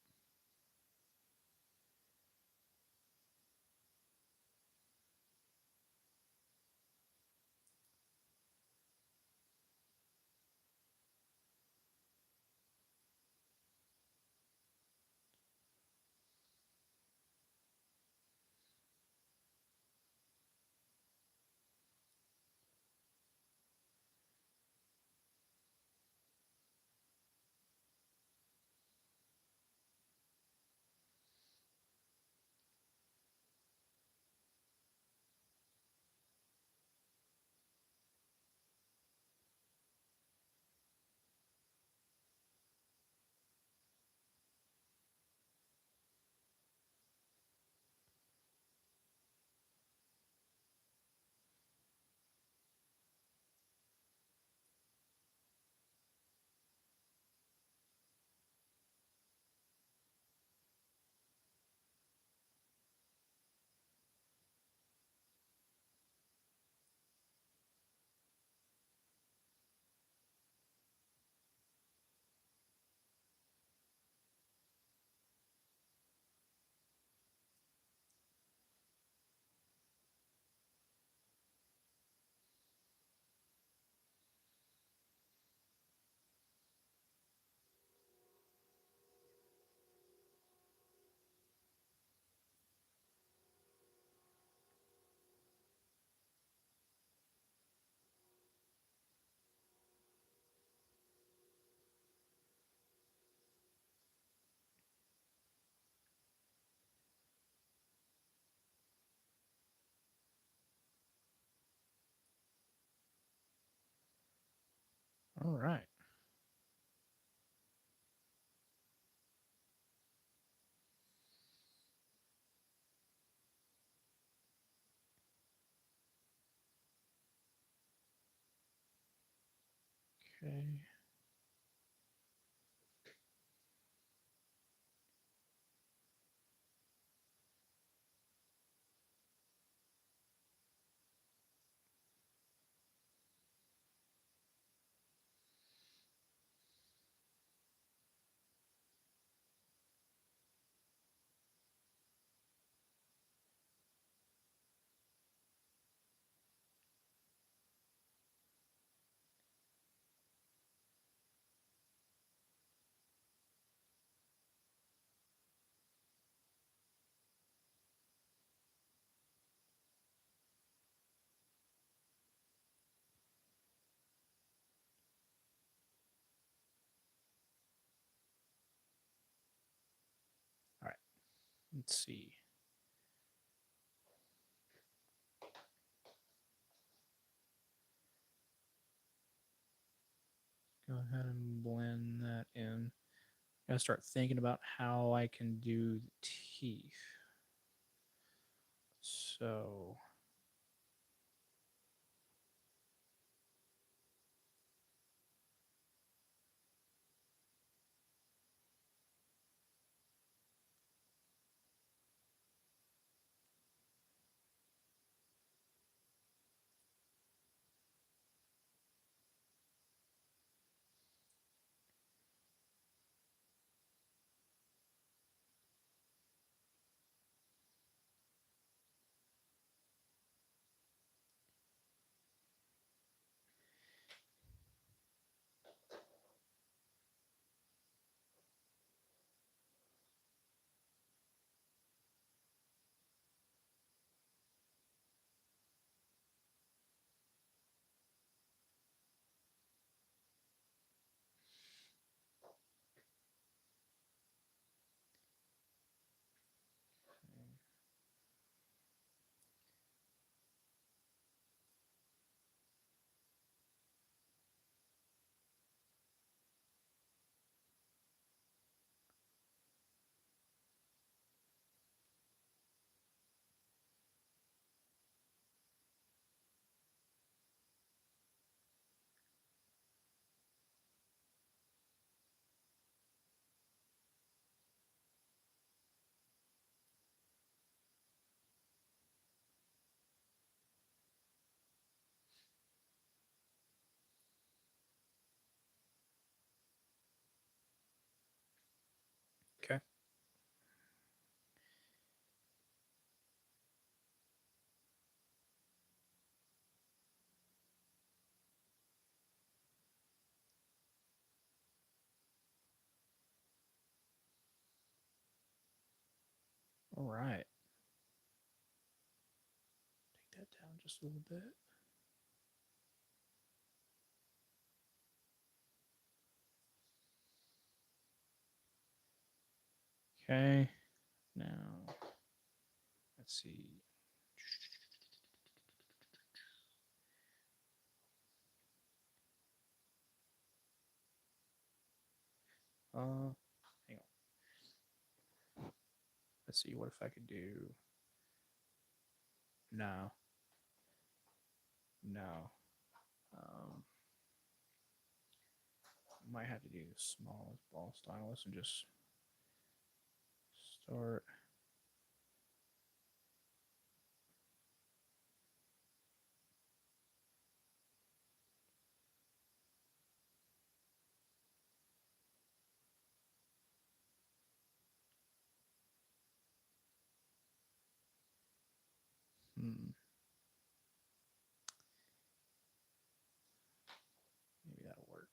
A: all right. Okay. All right. Let's see. Go ahead and blend that in. Gotta start thinking about how I can do the teeth. So, All right. Take that down just a little bit. Okay. Now, let's see. Hang on. Let's see. What if I could do? No. No. Might have to do small ball stylus and just start. Maybe that'll work.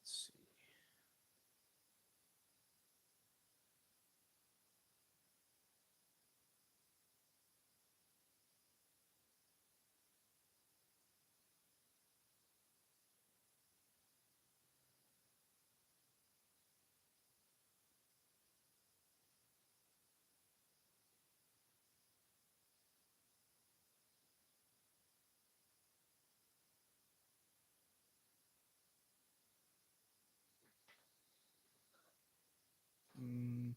A: Let's see. Okay.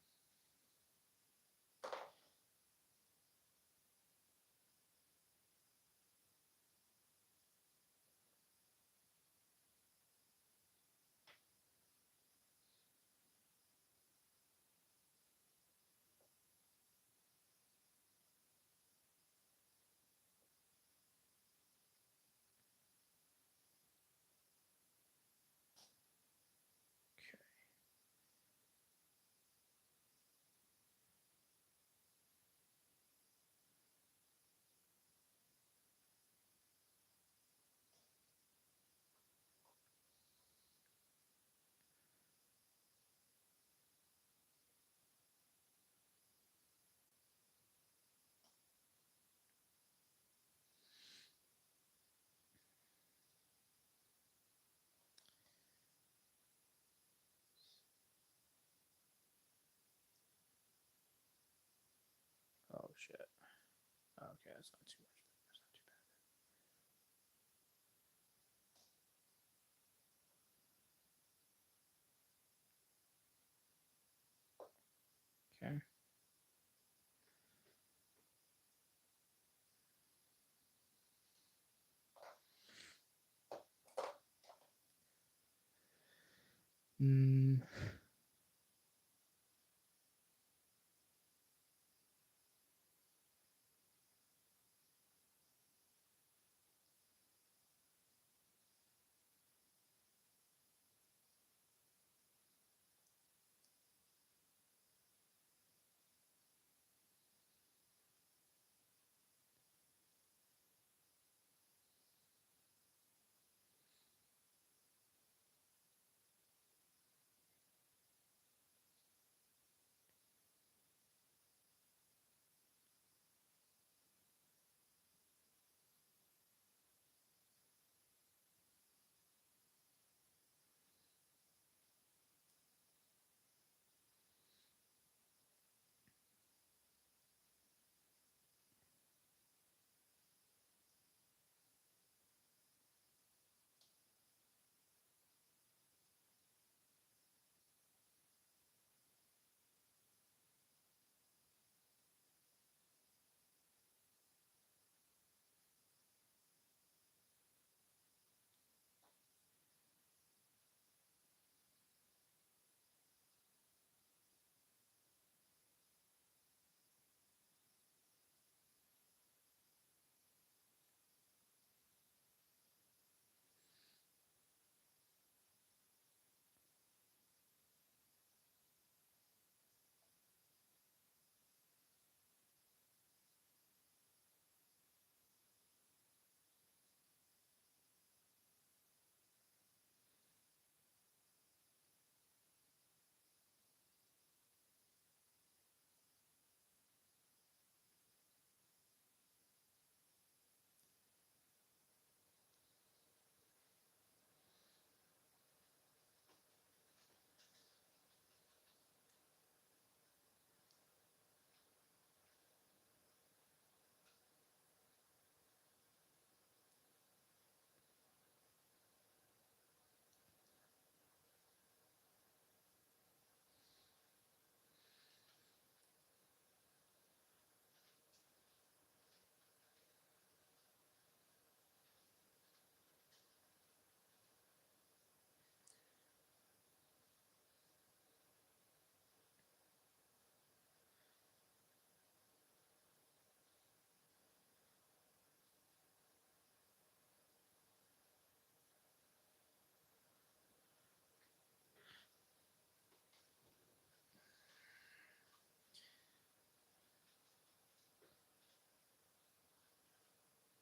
A: Oh shit. Okay, that's not too much. That's not too bad. Okay. Mm.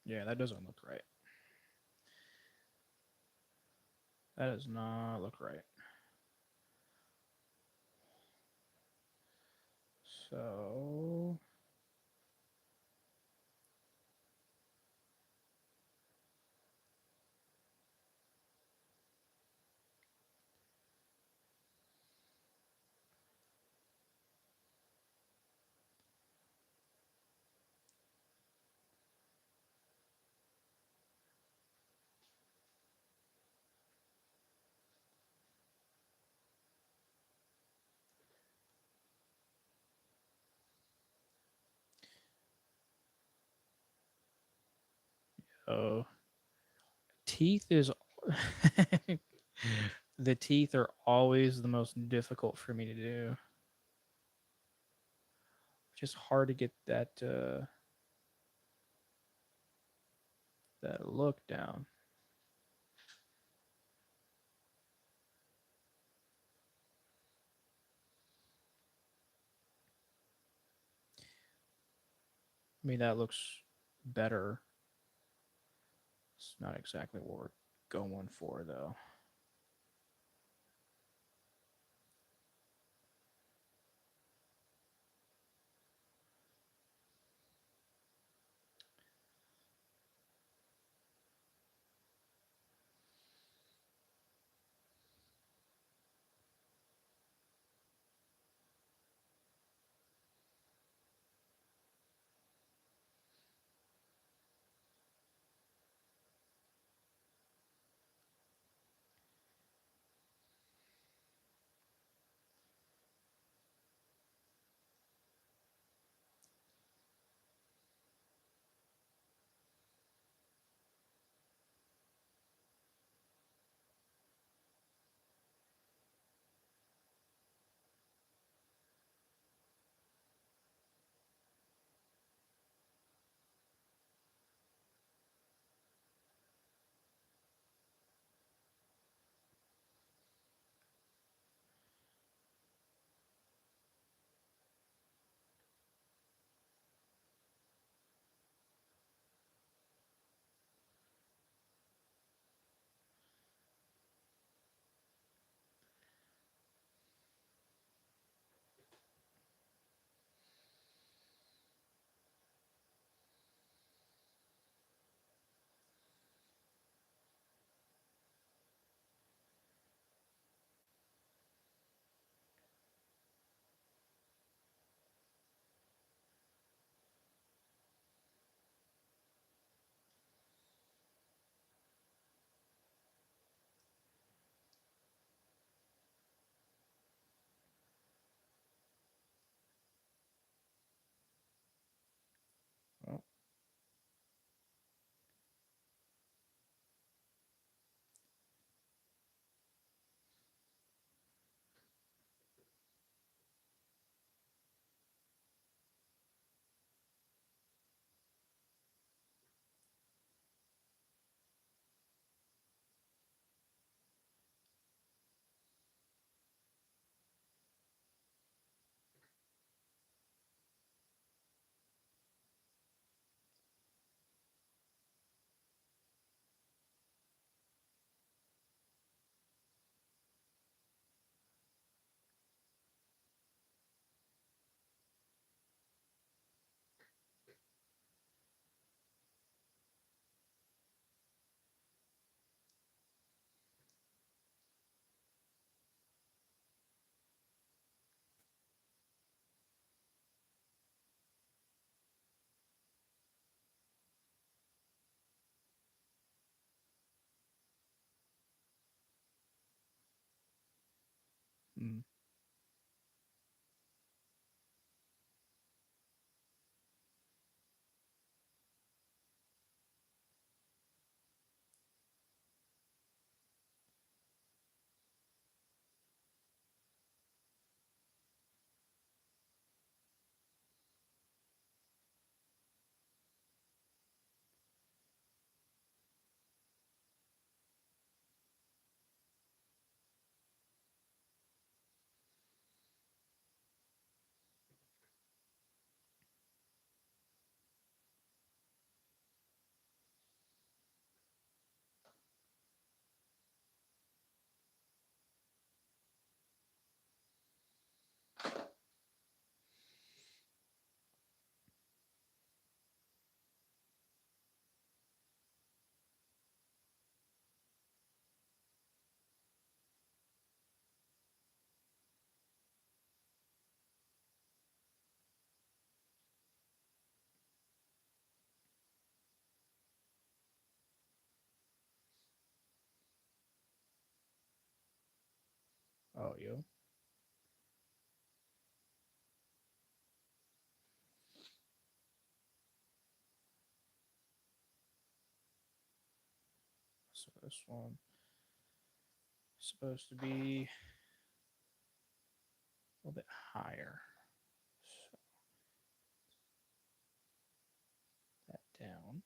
A: Yeah, that doesn't look right. That does not look right. So oh, teeth is the teeth are always the most difficult for me to do. Just hard to get that look down. I mean, that looks better. It's not exactly what we're going for, though. Oh, mm. So this one is supposed to be a little bit higher. So that down.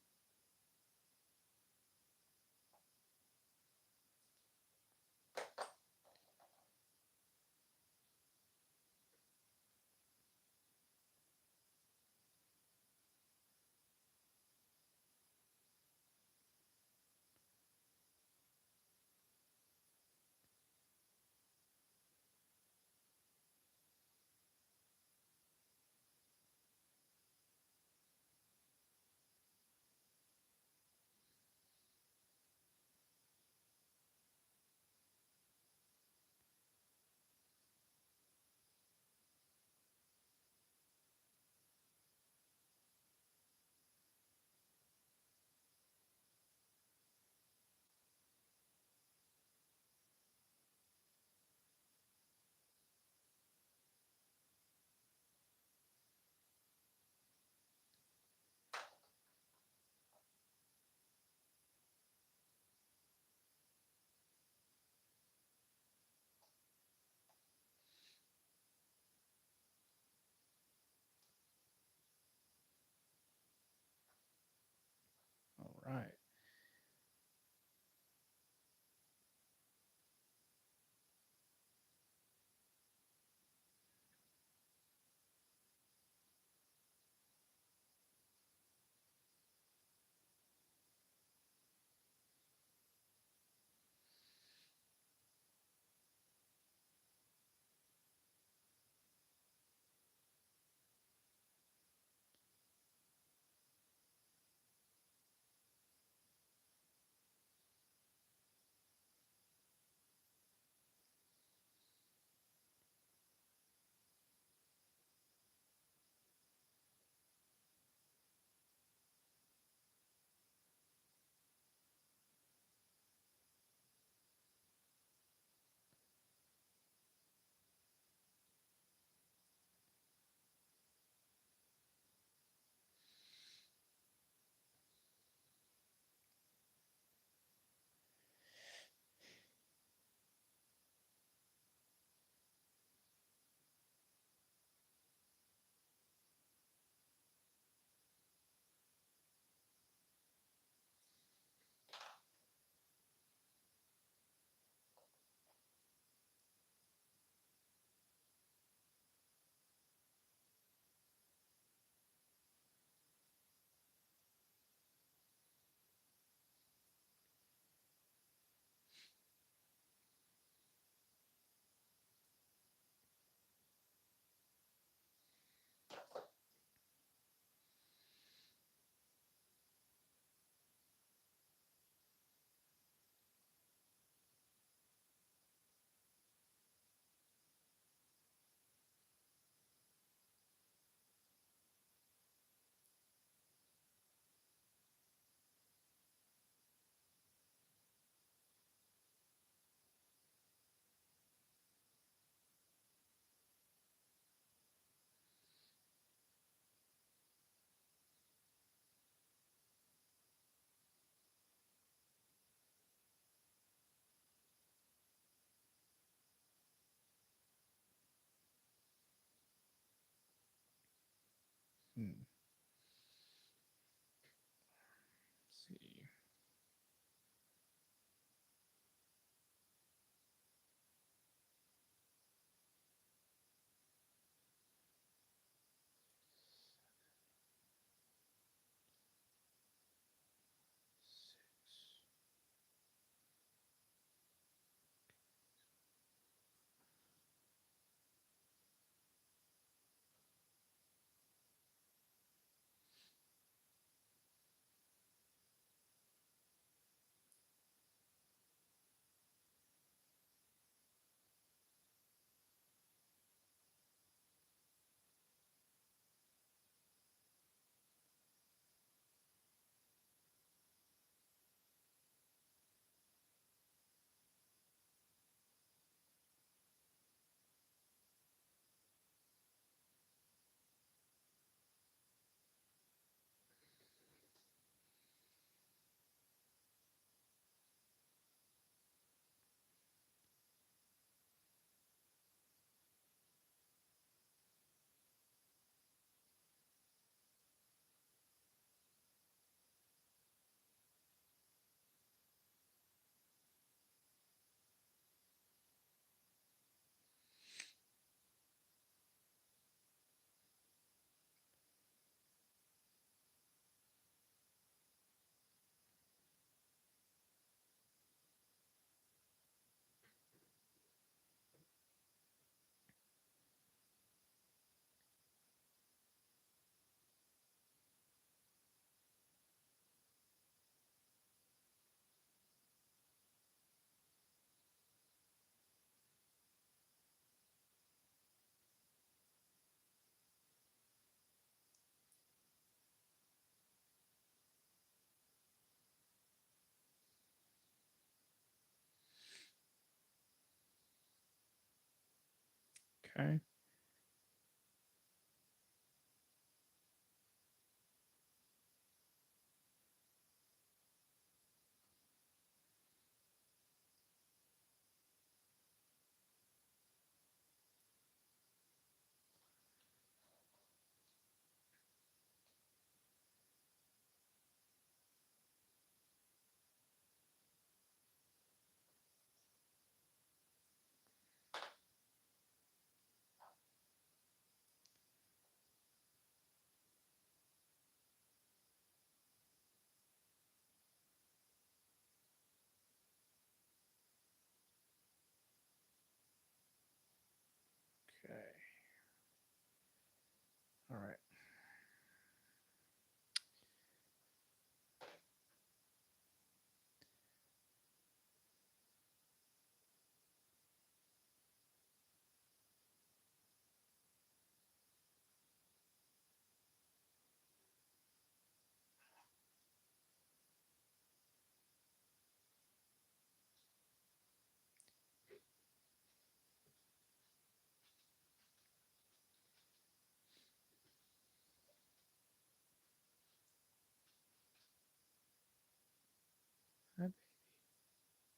A: Okay. Okay. All right.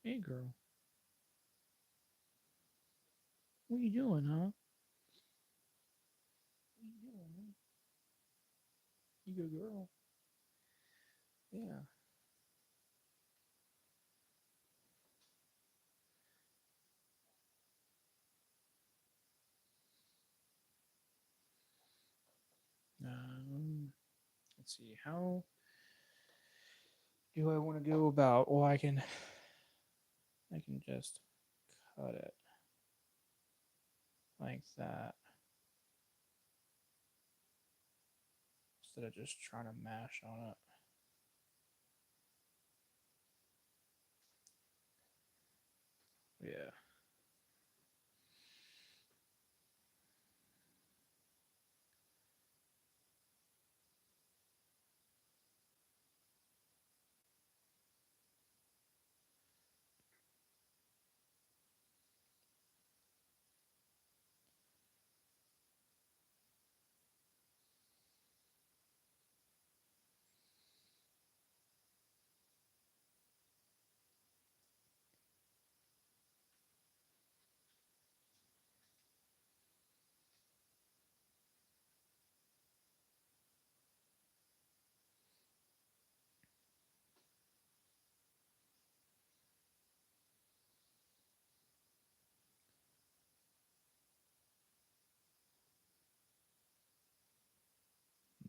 A: Hey, girl. What are you doing, huh? What are you doing, huh? You good girl. Yeah. Let's see. How do I want to go about? Well, I can just cut it like that instead of just trying to mash on it. Yeah.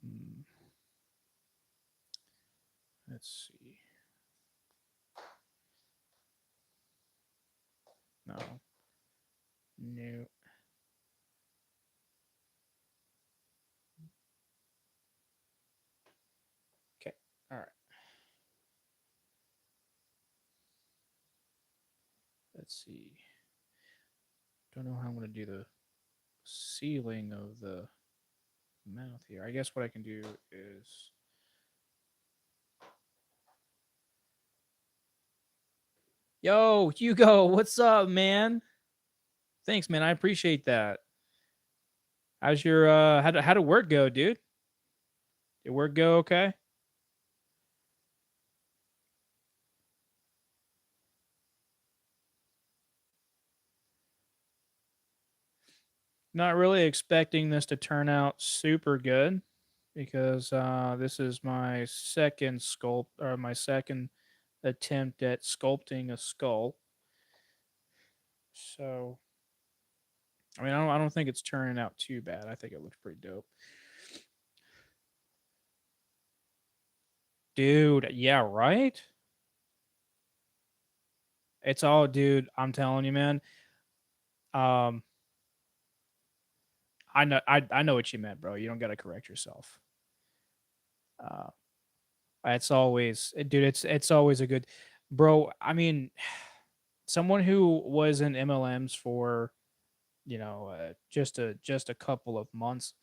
A: Mm, let's see. No. No. Okay. All right. Let's see. Don't know how I'm going to do the sealing of the mouth here. I guess what I can do is. Yo, Hugo, what's up, man? Thanks, man. I appreciate that. How's your how did work go, dude? Did work go okay? Not really expecting this to turn out super good because this is my second sculpt or my second attempt at sculpting a skull. So, I don't think it's turning out too bad. I think it looks pretty dope. Dude, yeah, right? It's all dude, I'm telling you, man. Um I know what you meant, bro. You don't got to correct yourself. Uh it's always dude, it's always a good bro. I mean, someone who was in MLMs for, just a couple of months.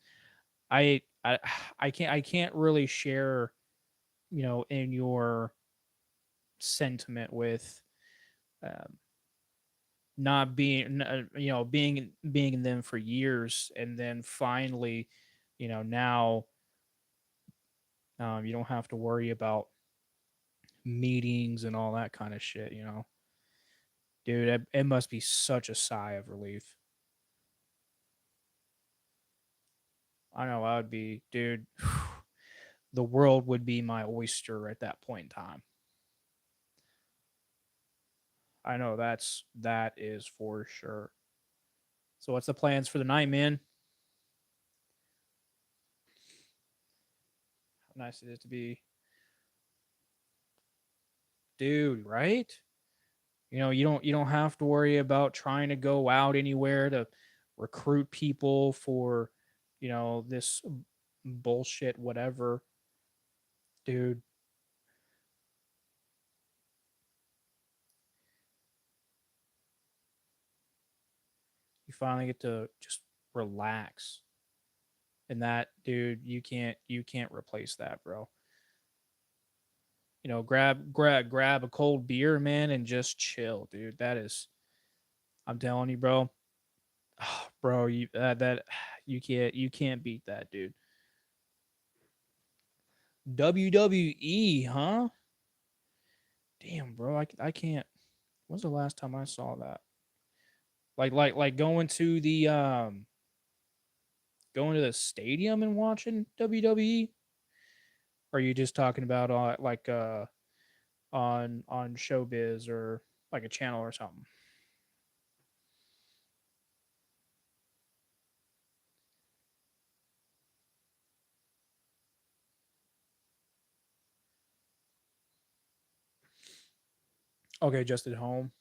A: I I I can't really share, in your sentiment with um not being being in them for years, and then finally, now you don't have to worry about meetings and all that kind of shit. Dude, it must be such a sigh of relief. I know I would be, dude. The world would be my oyster at that point in time. I know that is for sure. So what's the plans for the night, man? How nice it is to be, dude. Right? You don't have to worry about trying to go out anywhere to recruit people for, this bullshit, whatever, dude. You finally get to just relax, and that, dude, you can't replace that, bro. Grab a cold beer, man, and just chill, dude. That is, I'm telling you, bro. Bro, that you can't beat that, dude. WWE, huh? Damn, bro, I can't. When's the last time I saw that? Like going to the stadium and watching WWE? Or are you just talking about on Showbiz or like a channel or something? Okay, just at home.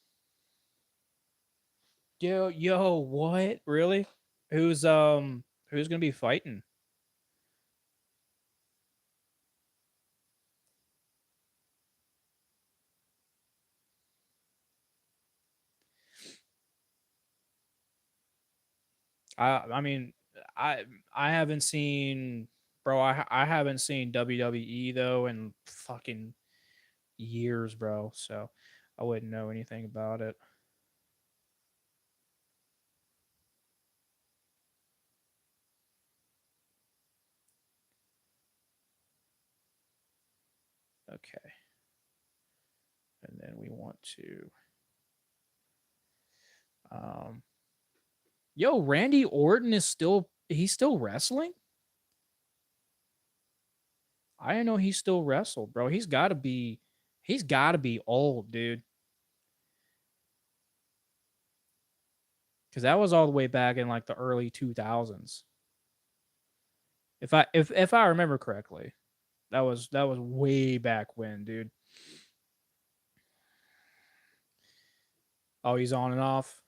A: Yo, what? Really? Who's gonna be fighting? I mean, I I haven't seen, bro. I haven't seen WWE though in fucking years, bro. So I wouldn't know anything about it. Okay, and then we want to, um, yo, Randy Orton is he's still wrestling. I didn't know he still wrestled, bro. He's got to be old, dude. Because that was all the way back in like the early 2000s. If I remember correctly, that was way back when, dude. Oh, he's on and off.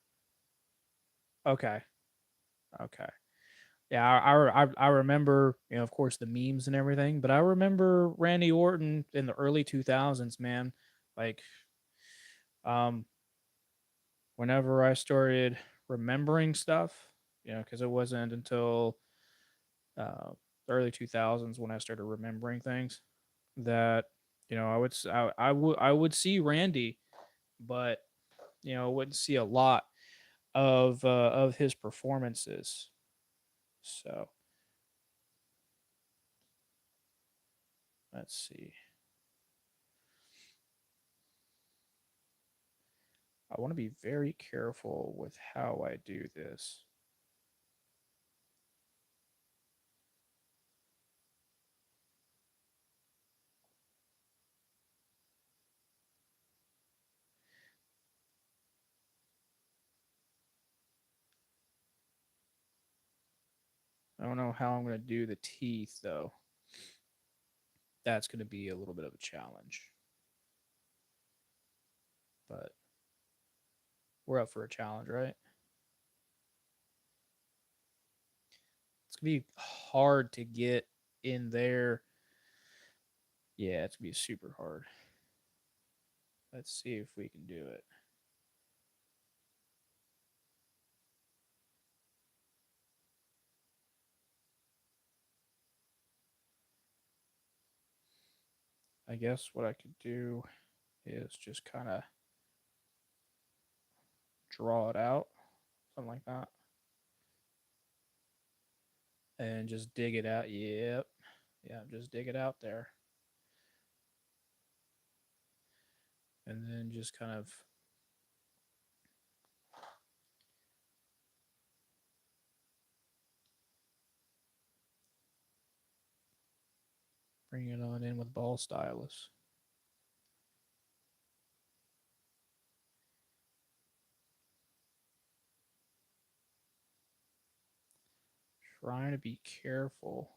A: Okay, okay. Yeah, I remember, of course, the memes and everything, but I remember Randy Orton in the early 2000s, man. Like, um, whenever I started remembering stuff, because it wasn't until the early 2000s when I started remembering things that, I would see Randy, but I wouldn't see a lot of his performances. So let's see. I want to be very careful with how I do this. I don't know how I'm going to do the teeth though. That's going to be a little bit of a challenge, but we're up for a challenge, right? It's going to be hard to get in there. Yeah, it's going to be super hard. Let's see if we can do it. I guess what I could do is just kind of draw it out, something like that, and just dig it out. Yep, yeah, just dig it out there, and then just kind of bring it on in with ball stylus. Trying to be careful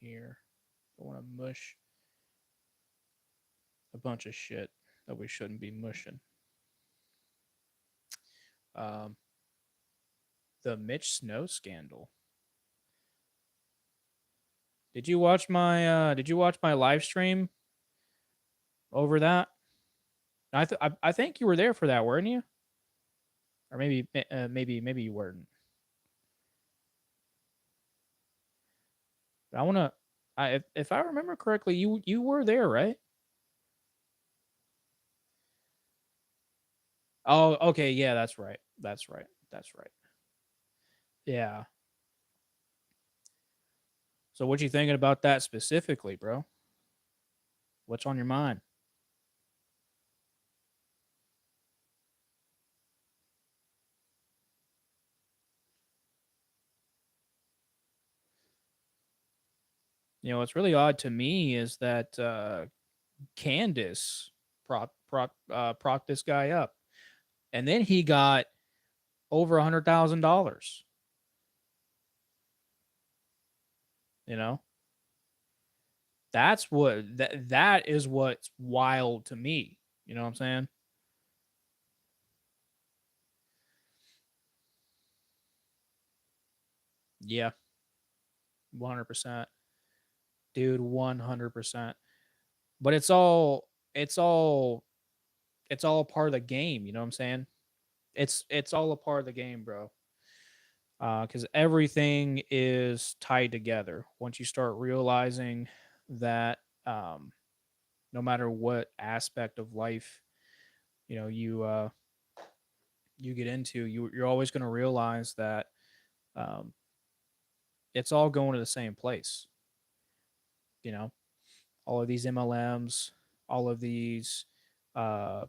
A: here. Don't want to mush a bunch of shit that we shouldn't be mushing. Um, the Mitch Snow scandal. Did you watch my live stream over that? I think you were there for that, weren't you? Or maybe you weren't. But I want to if I remember correctly, you were there, right? Oh, okay, yeah, that's right. That's right. That's right. Yeah. So what you thinking about that specifically, bro? What's on your mind? You know, what's really odd to me is that Candace propped this guy up, and then he got over $100,000. You know, that is what's wild to me. You know what I'm saying? Yeah, 100%, dude, 100%. But it's all part of the game. You know what I'm saying? It's all a part of the game, bro. Because everything is tied together. Once you start realizing that, um, no matter what aspect of life, you know, you get into, you're always going to realize that, um, it's all going to the same place. You know, all of these MLMs, all of these, uh,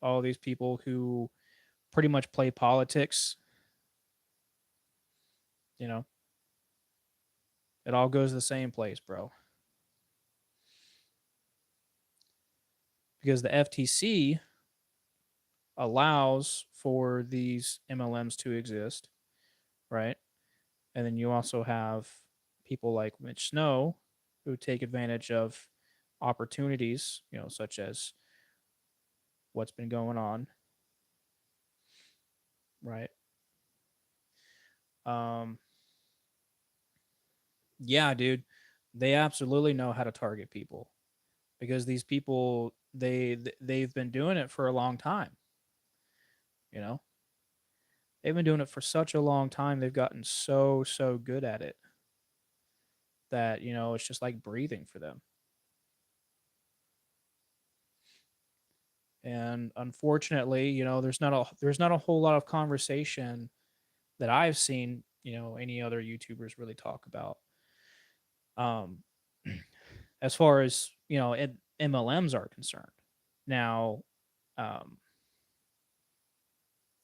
A: all of these people who pretty much play politics. You know, it all goes to the same place, bro. Because the FTC allows for these MLMs to exist, right? And then you also have people like Mitch Snow who take advantage of opportunities, you know, such as what's been going on, right? Um, yeah, dude, they absolutely know how to target people because these people they've been doing it for a long time, you know. They've been doing it for such a long time. They've gotten so good at it that, you know, it's just like breathing for them. And unfortunately, you know, there's not a whole lot of conversation that I've seen, you know, any other YouTubers really talk about. Um, as far as you know, MLMs are concerned. Now, um,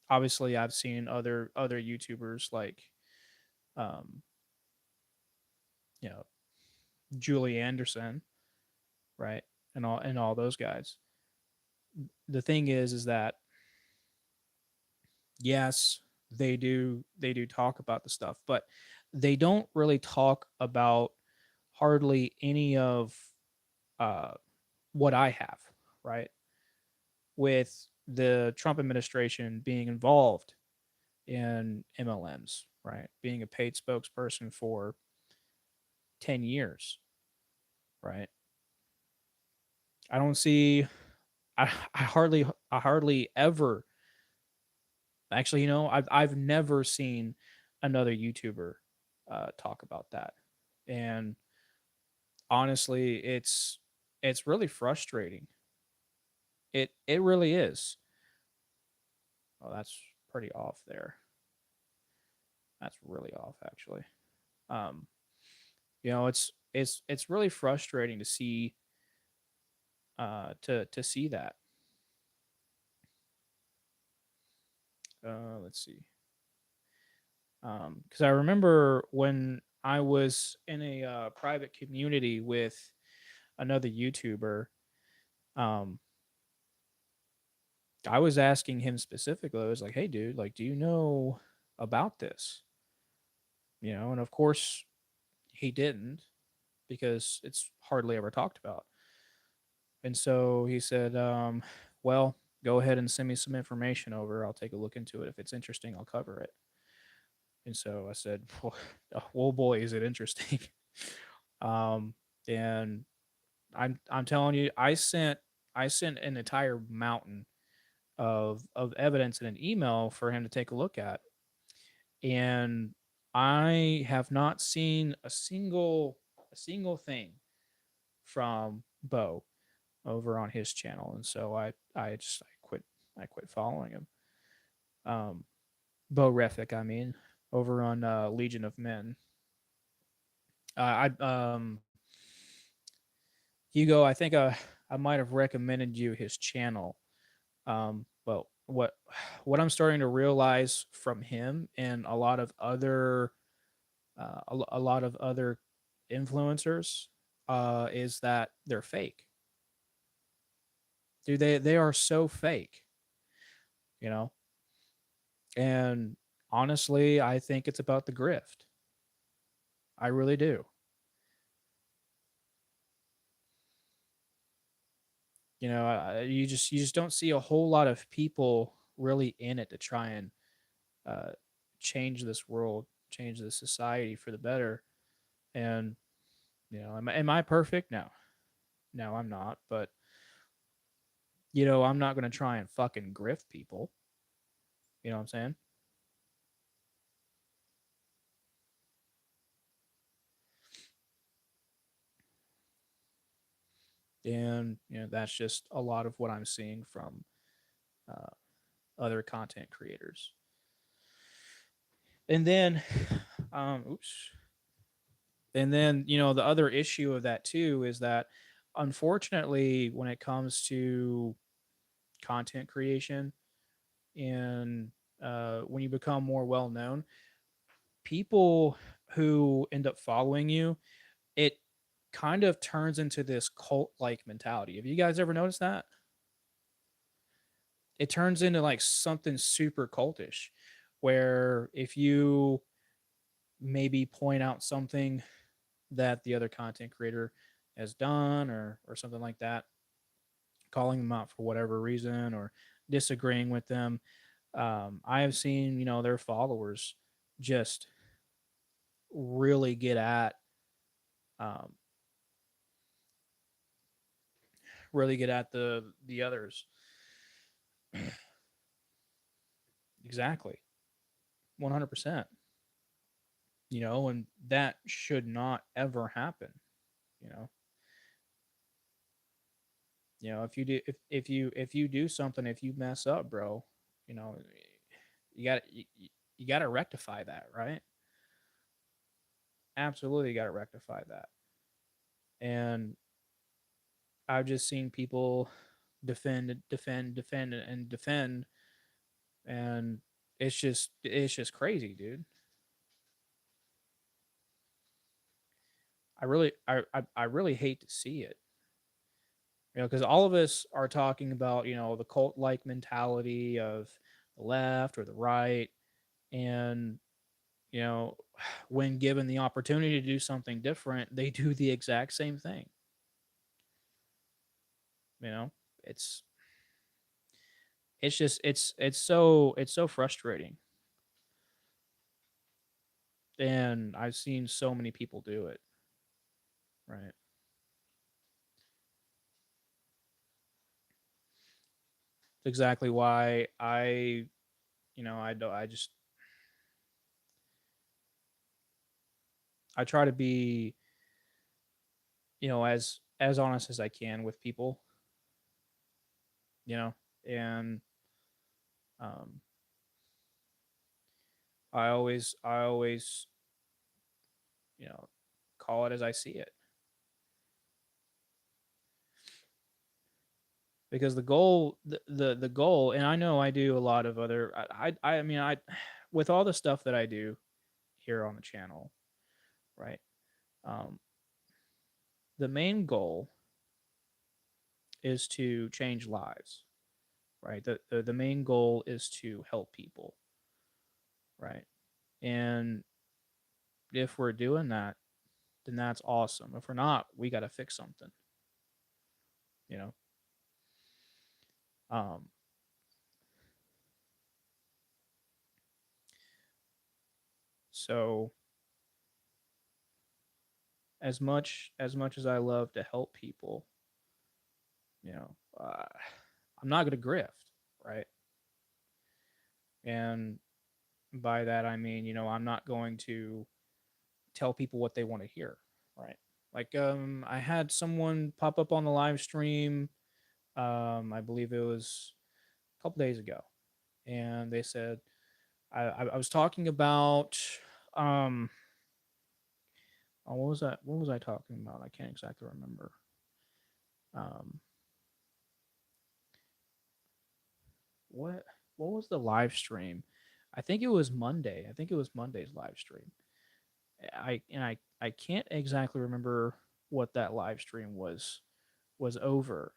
A: obviously, I've seen other YouTubers like, um, you know, Julie Anderson, right, and all those guys. The thing is that yes, they do talk about the stuff, but they don't really talk about hardly any of uh, what I have, right? With the Trump administration being involved in MLMs, right? Being a paid spokesperson for 10 years, right? I don't see I hardly ever actually, you know, I've never seen another YouTuber talk about that. And honestly, it's really frustrating, It really is. Oh, that's pretty off there. That's really off actually. Um, it's really frustrating to see to see that. Let's see. Because I remember when I was in a private community with another YouTuber, um, I was asking him specifically. I was like, "Hey, dude, like, do you know about this?" And of course he didn't because it's hardly ever talked about. And so he said, "Well, go ahead and send me some information over. I'll take a look into it. If it's interesting, I'll cover it." And so I said, "Well, boy, is it interesting." um, and I'm telling you, I sent an entire mountain of evidence in an email for him to take a look at, and I have not seen a single thing from Bo over on his channel, and so I quit following him. Um, Bo Refik, I mean, over on Legion of Men. I Hugo, I think I might have recommended you his channel. But what I'm starting to realize from him and a lot of other influencers is that they're fake. Dude, they are so fake, you know. And honestly, I think it's about the grift. I really do. You just don't see a whole lot of people really in it to try and uh, change this world, change the society for the better. And am I perfect? No, no, I'm not. But I'm not going to try and fucking grift people. You know what I'm saying? And that's just a lot of what I'm seeing from uh, other content creators. And then, oops. And then the other issue of that too is that unfortunately, when it comes to content creation and when you become more well known, people who end up following you, it kind of turns into this cult like mentality. Have you guys ever noticed that? It turns into like something super cultish where if you maybe point out something that the other content creator has done or something like that, calling them out for whatever reason or disagreeing with them, I have seen their followers just really get at um, the others. Exactly. 100%. And that should not ever happen. you know if you do something, if you mess up, bro, you know you got to rectify that, right? Absolutely, you got to rectify that. And I've just seen people defend, and it's just crazy, dude. I really hate to see it, because all of us are talking about the cult like mentality of the left or the right, and you know when given the opportunity to do something different, they do the exact same thing. You know, it's it's so frustrating, and I've seen so many people do it. Right. It's exactly why I don't I just I try to be as honest as I can with people. you know, and um, I always, you know, call it as I see it, because the goal, the goal, and I know I do a lot of other, I mean, with all the stuff that I do here on the channel, right? Um, the main goal is to change lives, right? The main goal is to help people, right? And if we're doing that, then that's awesome. If we're not, we got to fix something, you know. Um, so as much as I love to help people, you know, I'm not going to grift, right? And by that I mean, you know, I'm not going to tell people what they want to hear, right? Like, I had someone pop up on the live stream. I believe it was a couple days ago, and they said I was talking about, um, oh, what was that? What was I talking about? I can't exactly remember. Um, what what was the live stream? I think it was Monday. I think it was Monday's live stream. I can't exactly remember what that live stream was over.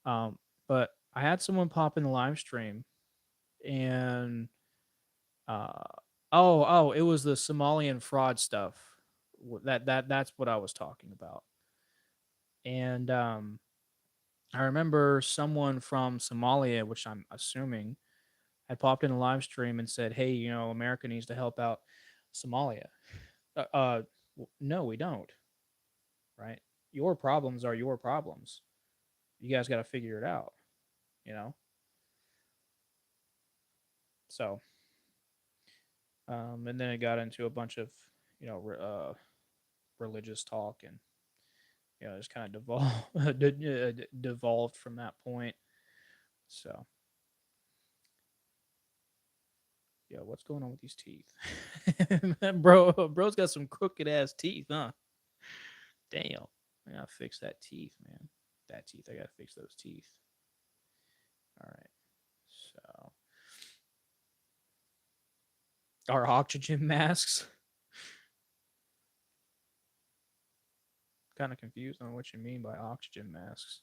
A: Um, but I had someone pop in the live stream, and uh it was the Somalian fraud stuff. That's what I was talking about. And I remember someone from Somalia, which I'm assuming, had popped in a live stream and said, "Hey, you know, America needs to help out Somalia." Uh, uh no, we don't. Right? Your problems are your problems. You guys got to figure it out. You know. So, and then it got into a bunch of, you know, religious talk, and you know, just kind of devolved from that point. So, yeah, what's going on with these teeth? Bro's got some crooked ass teeth, huh? Damn. I gotta fix that teeth, man. That teeth. I gotta fix those teeth. All right. So, our oxygen masks. Kind of confused on what you mean by oxygen masks.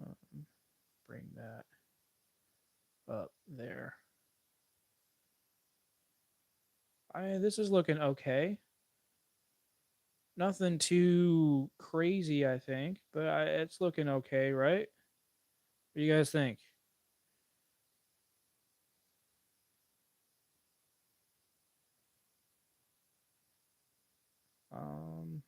A: Um, bring that up there. This is looking okay. Nothing too crazy, I think, but it's looking okay, right? What do you guys think? Um,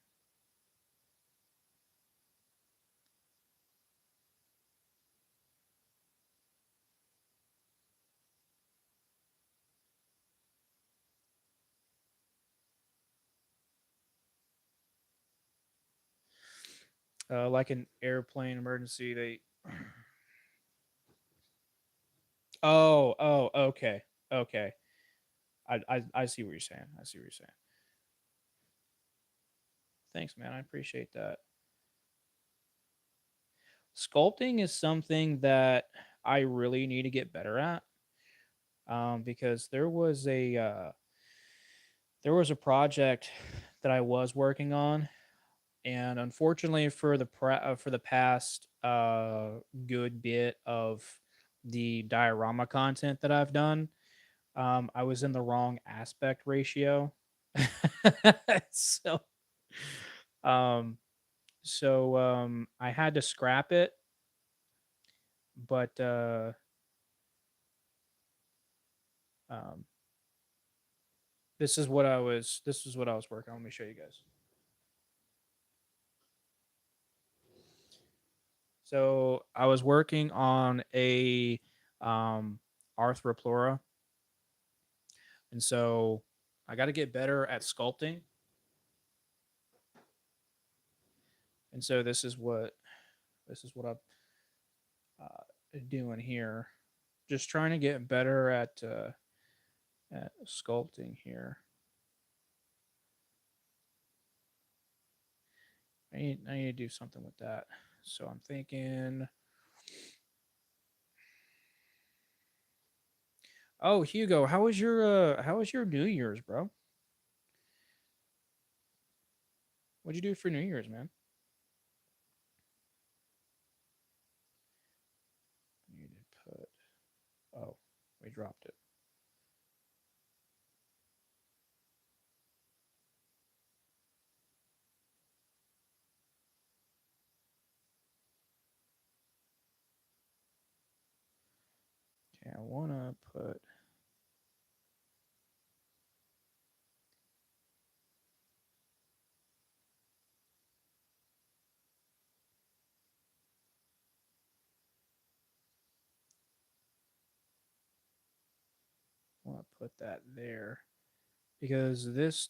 A: like an airplane emergency, they. Okay, okay. I see what you're saying. I see what you're saying. Thanks, man. I appreciate that. Sculpting is something that I really need to get better at. Because there was a project that I was working on, and unfortunately for the past good bit of the diorama content that I've done, I was in the wrong aspect ratio. so um I had to scrap it, but um this is what I was working on. Let me show you guys. So I was working on a um arthroplura. And so I got to get better at sculpting. And so this is what I'm doing here. Just trying to get better at sculpting here. I need to do something with that. So I'm thinking, oh, Hugo, how was your New Year's, bro? What'd you do for New Year's, man? I need to put. Oh, we dropped it. Okay, I wanna put. I want to put that there because this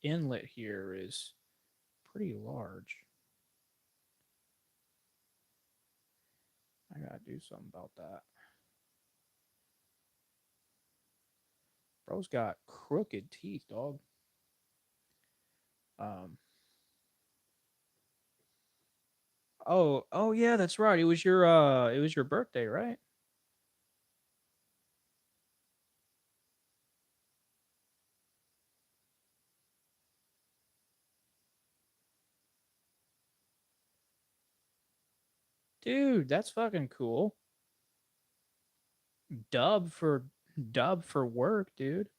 A: inlet here is pretty large. I gotta do something about that. Bro's got crooked teeth, dog. Um. Oh yeah, that's right. It was your birthday, right? Dude, that's fucking cool. Dub for dub for work, dude.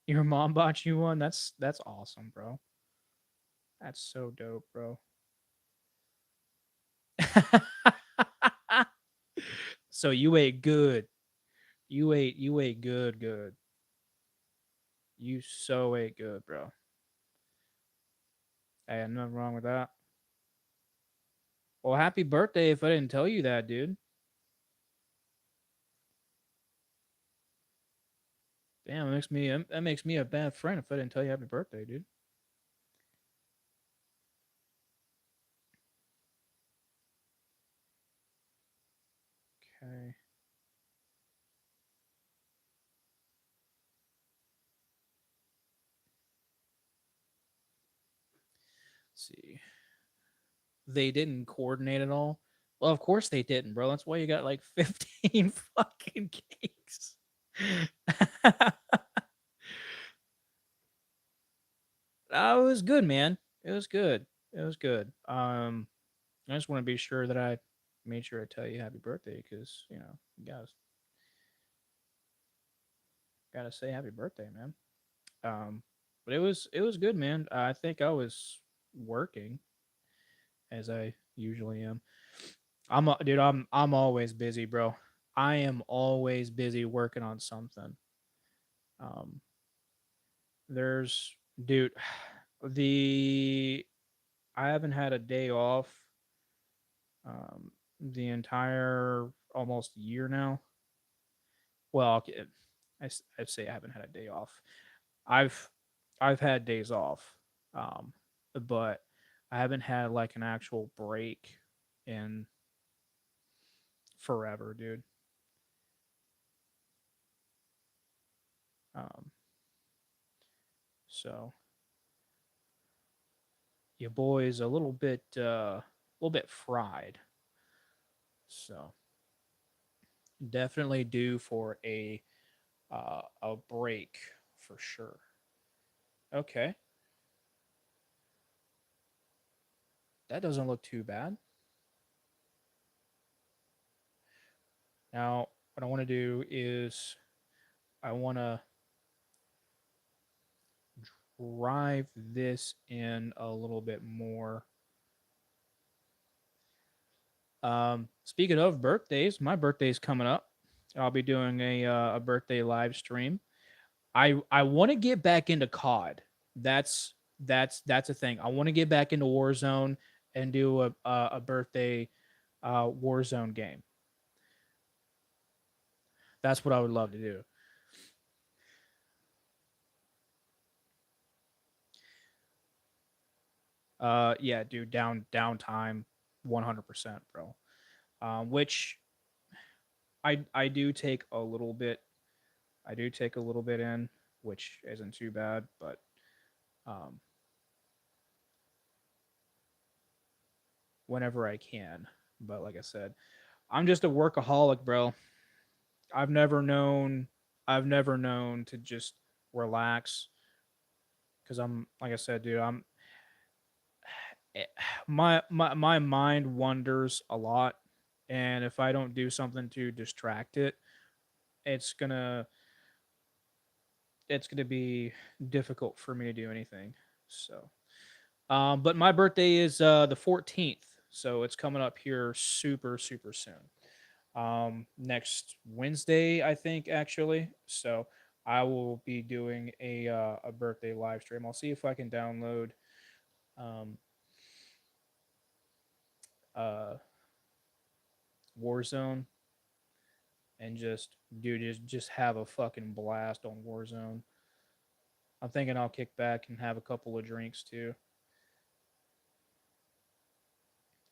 A: Your mom bought you one. That's awesome, bro. That's so dope, bro. So you ate good. You ate good, good. You so ate good, bro. Hey, nothing wrong with that. Well, happy birthday if I didn't tell you that, dude. Damn, that makes me a bad friend if I didn't tell you happy birthday, dude. Okay. Let's see. They didn't coordinate at all. Well, of course they didn't, bro. That's why you got like 15 fucking cakes. Oh, it was good, man. It was good. It was good. I just want to be sure that I made sure I tell you happy birthday because you gotta say happy birthday, man. But it was good, man. I think I was working as I usually am. Dude. I'm always busy, bro. I am always busy working on something. Um, there's dude, the I haven't had a day off the entire almost year now. Well, okay, I say I haven't had a day off. I've I've had days off, um, but I haven't had like an actual break in forever, dude. Um, so your boy's a little bit fried. So definitely due for a break for sure. Okay, that doesn't look too bad. Now, what I want to do is I want to drive this in a little bit more. Speaking of birthdays, my birthday's coming up. I'll be doing a birthday live stream. I want to get back into COD. That's a thing. I want to get back into Warzone and do a birthday Warzone game. That's what I would love to do. Yeah, dude, downtime, 100%, bro. Which I do take a little bit. I do take a little bit in, which isn't too bad, but um, whenever I can. But like I said, I'm just a workaholic, bro. I've never known I've never known to just relax because I'm like I said, dude. Eh, my mind wanders a lot, and if I don't do something to distract it, it's gonna it's gonna be difficult for me to do anything. So, but my birthday is the 14th, so it's coming up here super soon. Next Wednesday, I think actually. So I will be doing a birthday live stream. I'll see if I can download um uh Warzone and just just have a fucking blast on Warzone. I'm thinking I'll kick back and have a couple of drinks too,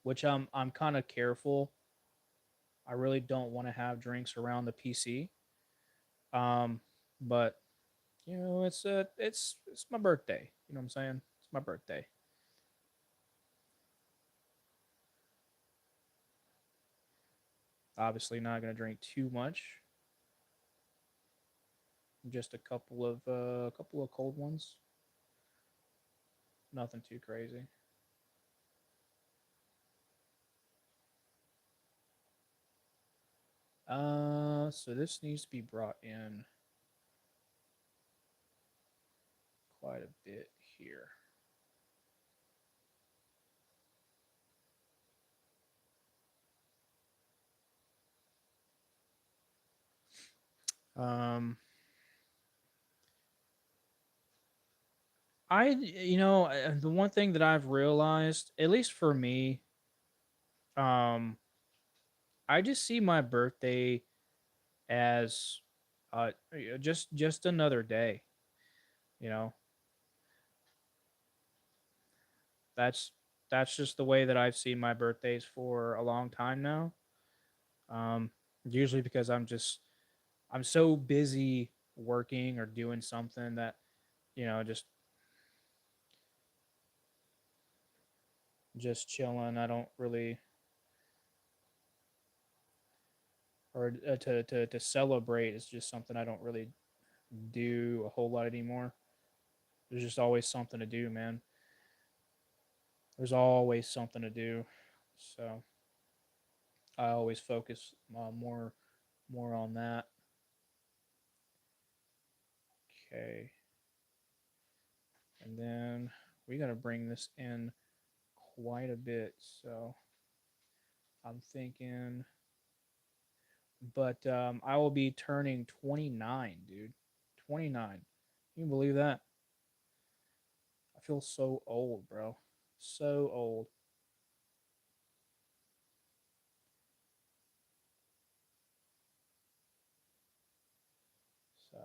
A: which I'm kind of careful. I really don't want to have drinks around the PC. Um, but it's my birthday. You know what I'm saying? It's my birthday. Obviously, not gonna drink too much. Just a couple of cold ones. Nothing too crazy. So this needs to be brought in quite a bit here. Um, the one thing that I've realized, at least for me, um, I just see my birthday as just another day. You know, that's that's just the way that I've seen my birthdays for a long time now. Um, Usually because I'm so busy working or doing something that just chilling. I don't really or to celebrate is just something I don't really do a whole lot anymore. There's just always something to do, man. There's always something to do. So I always focus more on that. Okay, and then we got to bring this in quite a bit. So I'm thinking, but I will be turning 29, dude. 29. Can you believe that? I feel so old, bro. So old. So,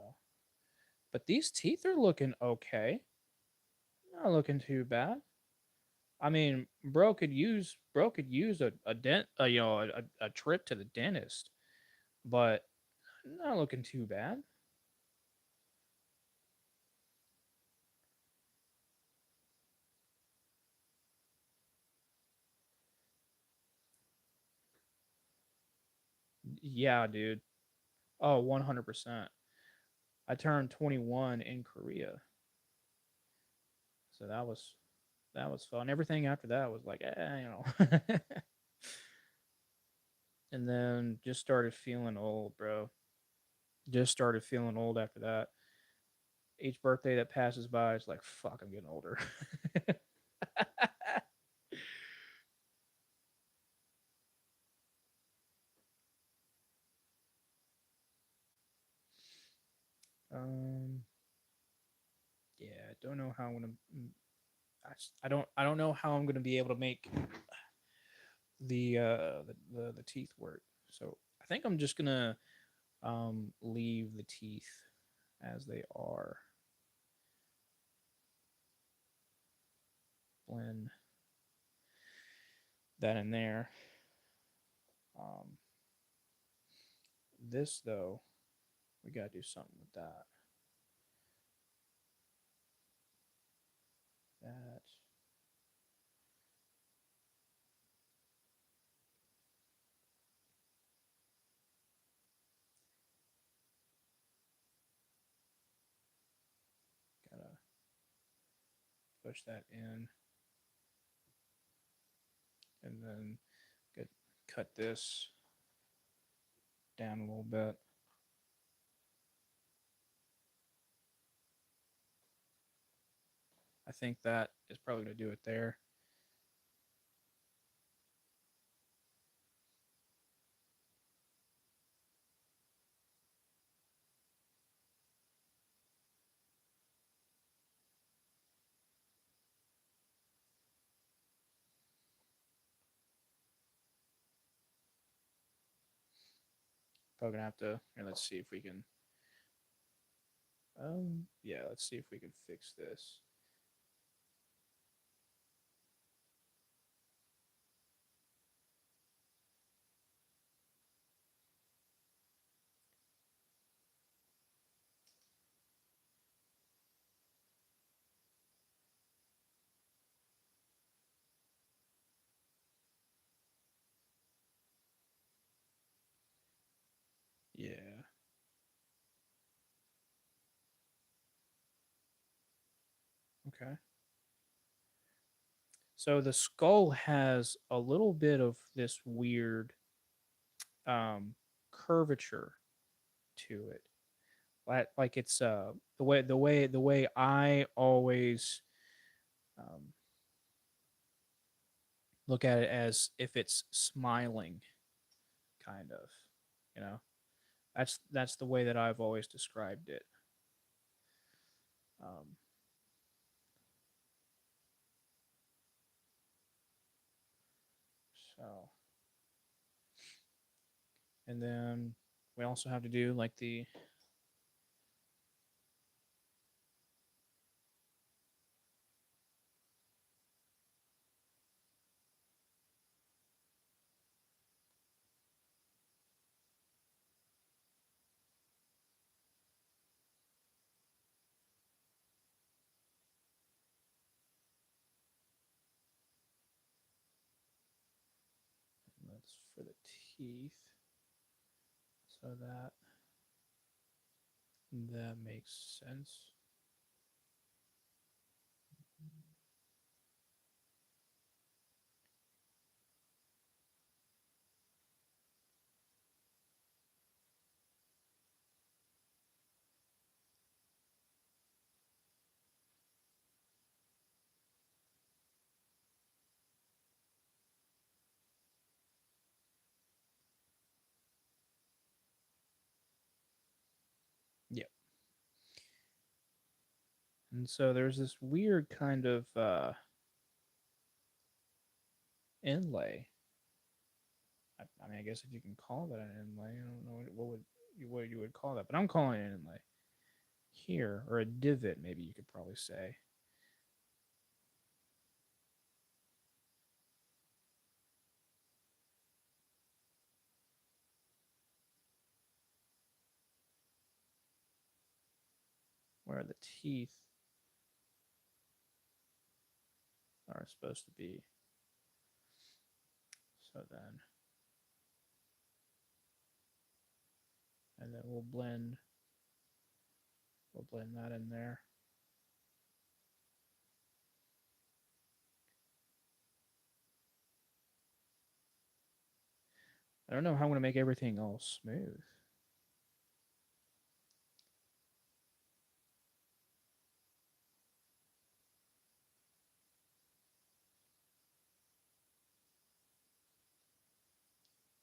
A: but these teeth are looking okay. Not looking too bad. I mean, bro could use a dent, a trip to the dentist, but not looking too bad. Yeah, dude. Oh, 100%. I turned 21 in Korea, so that was fun. Everything after that was like, and then just started feeling old, bro. Just started feeling old after that. Each birthday that passes by is like, fuck, I'm getting older. um, yeah, don't know how I'm gonna. I don't know how I'm going to be able to make the teeth work. So I think I'm just gonna leave the teeth as they are. Blend that in there. Um, this though, we gotta do something with that. That gotta push that in, and then get cut this down a little bit. I think that is probably gonna do it there. Probably gonna have to. Here, let's see if we can. Yeah, let's see if we can fix this. Yeah. Okay. So the skull has a little bit of this weird curvature to it. Like it's the way I always um, look at it as if it's smiling, kind of. You know, that's the way that I've always described it. Um, so, and then we also have to do like the that's for the teeth, so that makes sense. Yep. And so there's this weird kind of inlay. I mean, I guess if you can call that an inlay, I don't know what you would call that, but I'm calling it an inlay here, or a divot, maybe you could probably say. Where the teeth are supposed to be. So then, and then we'll blend that in there. I don't know how I'm going to make everything all smooth.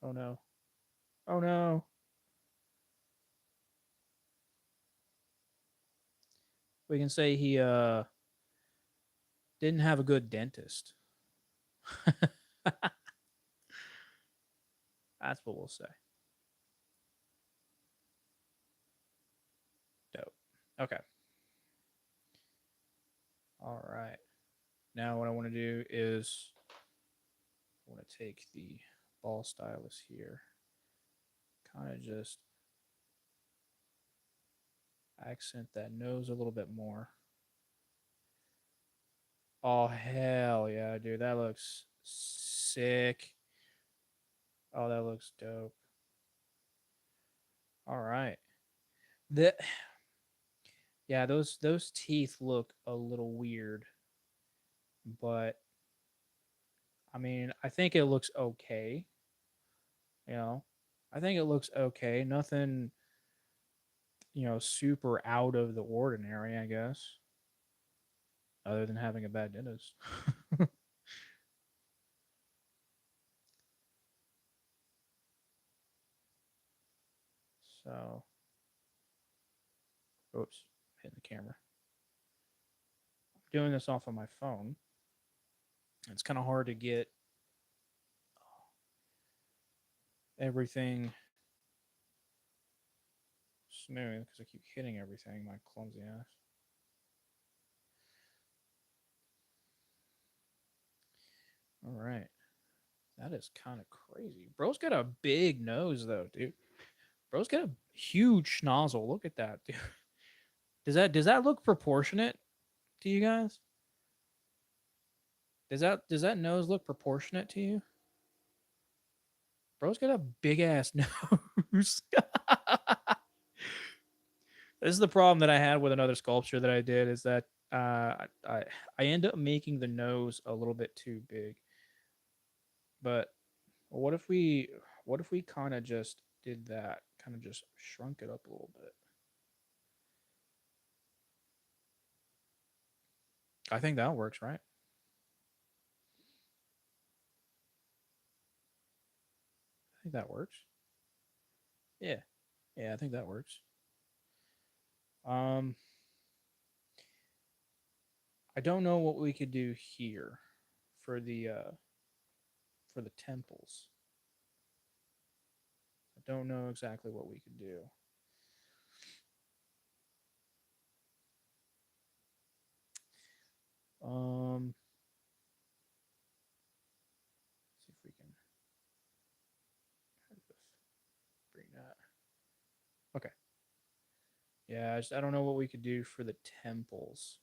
A: Oh no. Oh no. We can say he Didn't have a good dentist. That's what we'll say. Dope. Okay. All right. Now what I want to do is I want to take the ball stylus here, kind of just accent that nose a little bit more. Oh hell yeah, dude, that looks sick. Oh, that looks dope. All right. The yeah, those teeth look a little weird, but I mean, I think it looks okay. You know, I think it looks okay. Nothing, super out of the ordinary, I guess, other than having a bad dentist. So, oops, hitting the camera. I'm doing this off of my phone. It's kind of hard to get everything smooth because I keep hitting everything, my clumsy ass. All right. That is kind of crazy. Bro's got a big nose though, dude. Bro's got a huge schnozzle. Look at that, dude. Does that look proportionate to you guys? Does that nose look proportionate to you? Bro's got a big ass nose. This is the problem that I had with another sculpture that I did is that I end up making the nose a little bit too big. But what if we kind of just did that? Kind of just shrunk it up a little bit. I think that works, right? I think that works. Yeah. Yeah, I think that works. Um I don't know what we could do here for the temples. I don't know exactly what we could do. Um see if we can kind of bring that. Okay. Yeah, I don't know what we could do for the temples.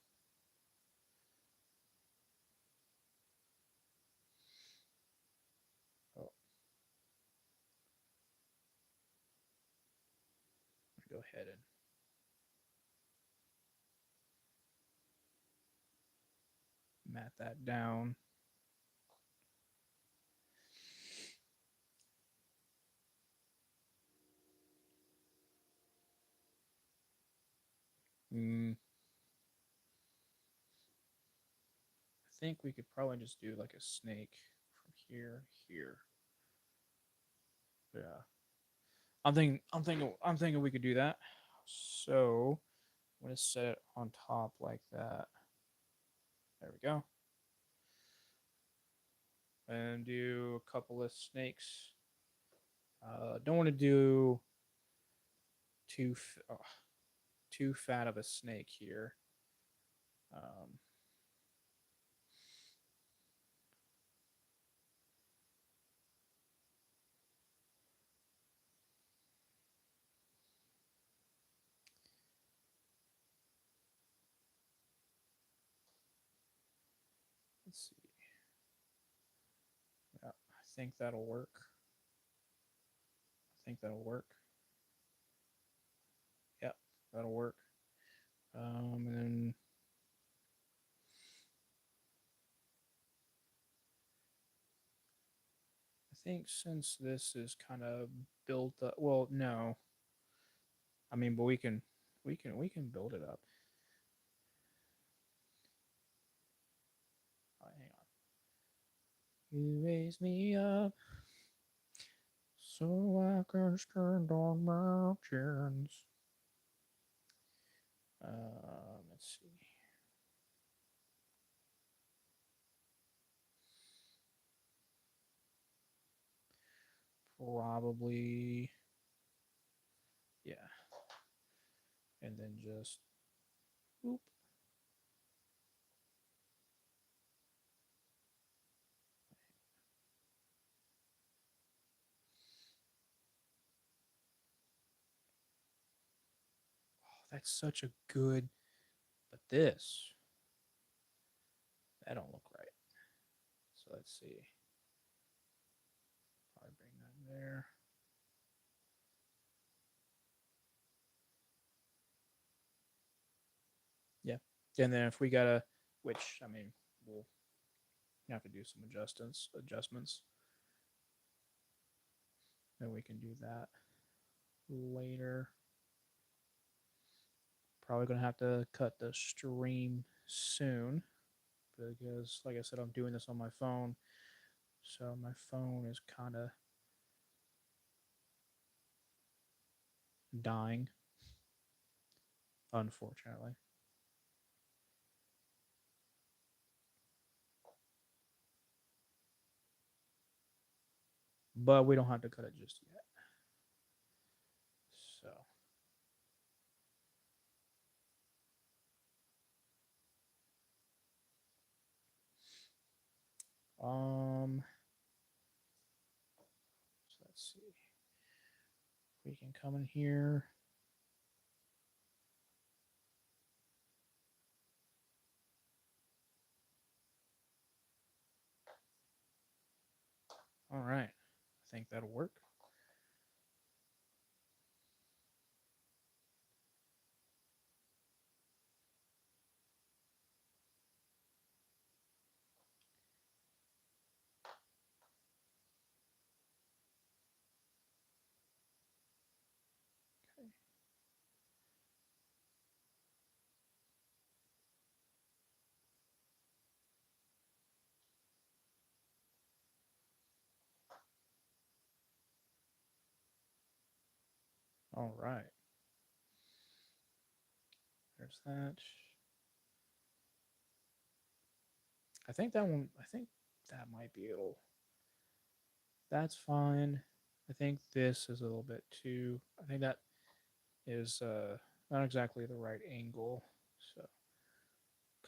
A: Oh, I'm gonna go ahead and mat that down. Mm, I think we could probably just do like a snake from here here. Yeah. I'm thinking we could do that. So I'm gonna set it on top like that. There we go. And do a couple of snakes. Don't want to do too oh, too fat of a snake here. Um, let's see. Yeah, I think that'll work. I think that'll work. Yep, that'll work. And then I think since this is kind of built up, well, no, I mean, but we can build it up. Oh, hang on. You raise me up so I can stand on mountains. Let's see. probably, yeah. And then just, boop. Oh, that's such a good, but this, that don't look right. So let's see. Probably bring that there. Yeah. And then if we gotta, which I mean, we'll have to do some adjustments. Then we can do that later. Probably gonna have to cut the stream soon because, like I said, I'm doing this on my phone, so my phone is kind of dying, unfortunately. But we don't have to cut it just yet. So, so let's see. We can come in here. All right. I think that'll work. Okay. All right. There's that. I think that one, I think that might be it'll. That's fine. I think this is a little bit too, I think that is not exactly the right angle. So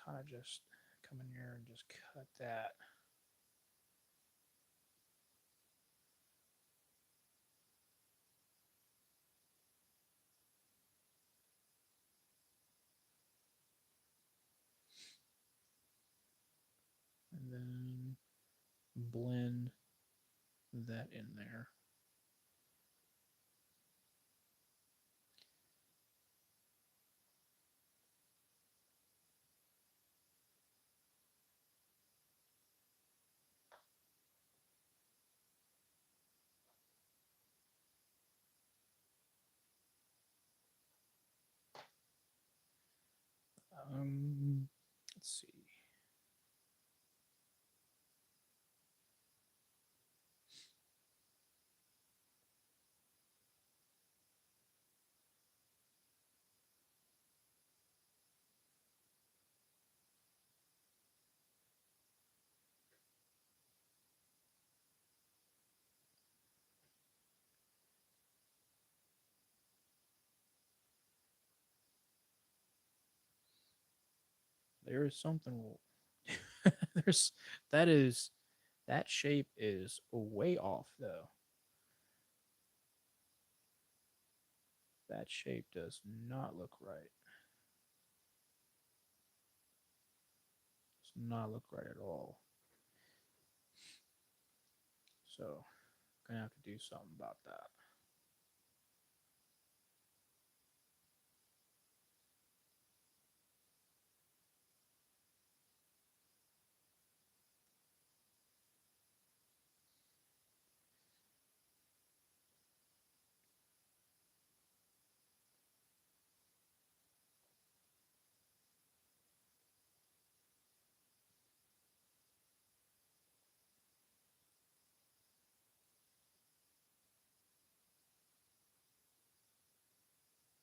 A: kind of just come in here and just cut that. And then blend that in there. Let's see. There is something. There's that is that shape is way off though. That shape does not look right. Does not look right at all. So gonna have to do something about that.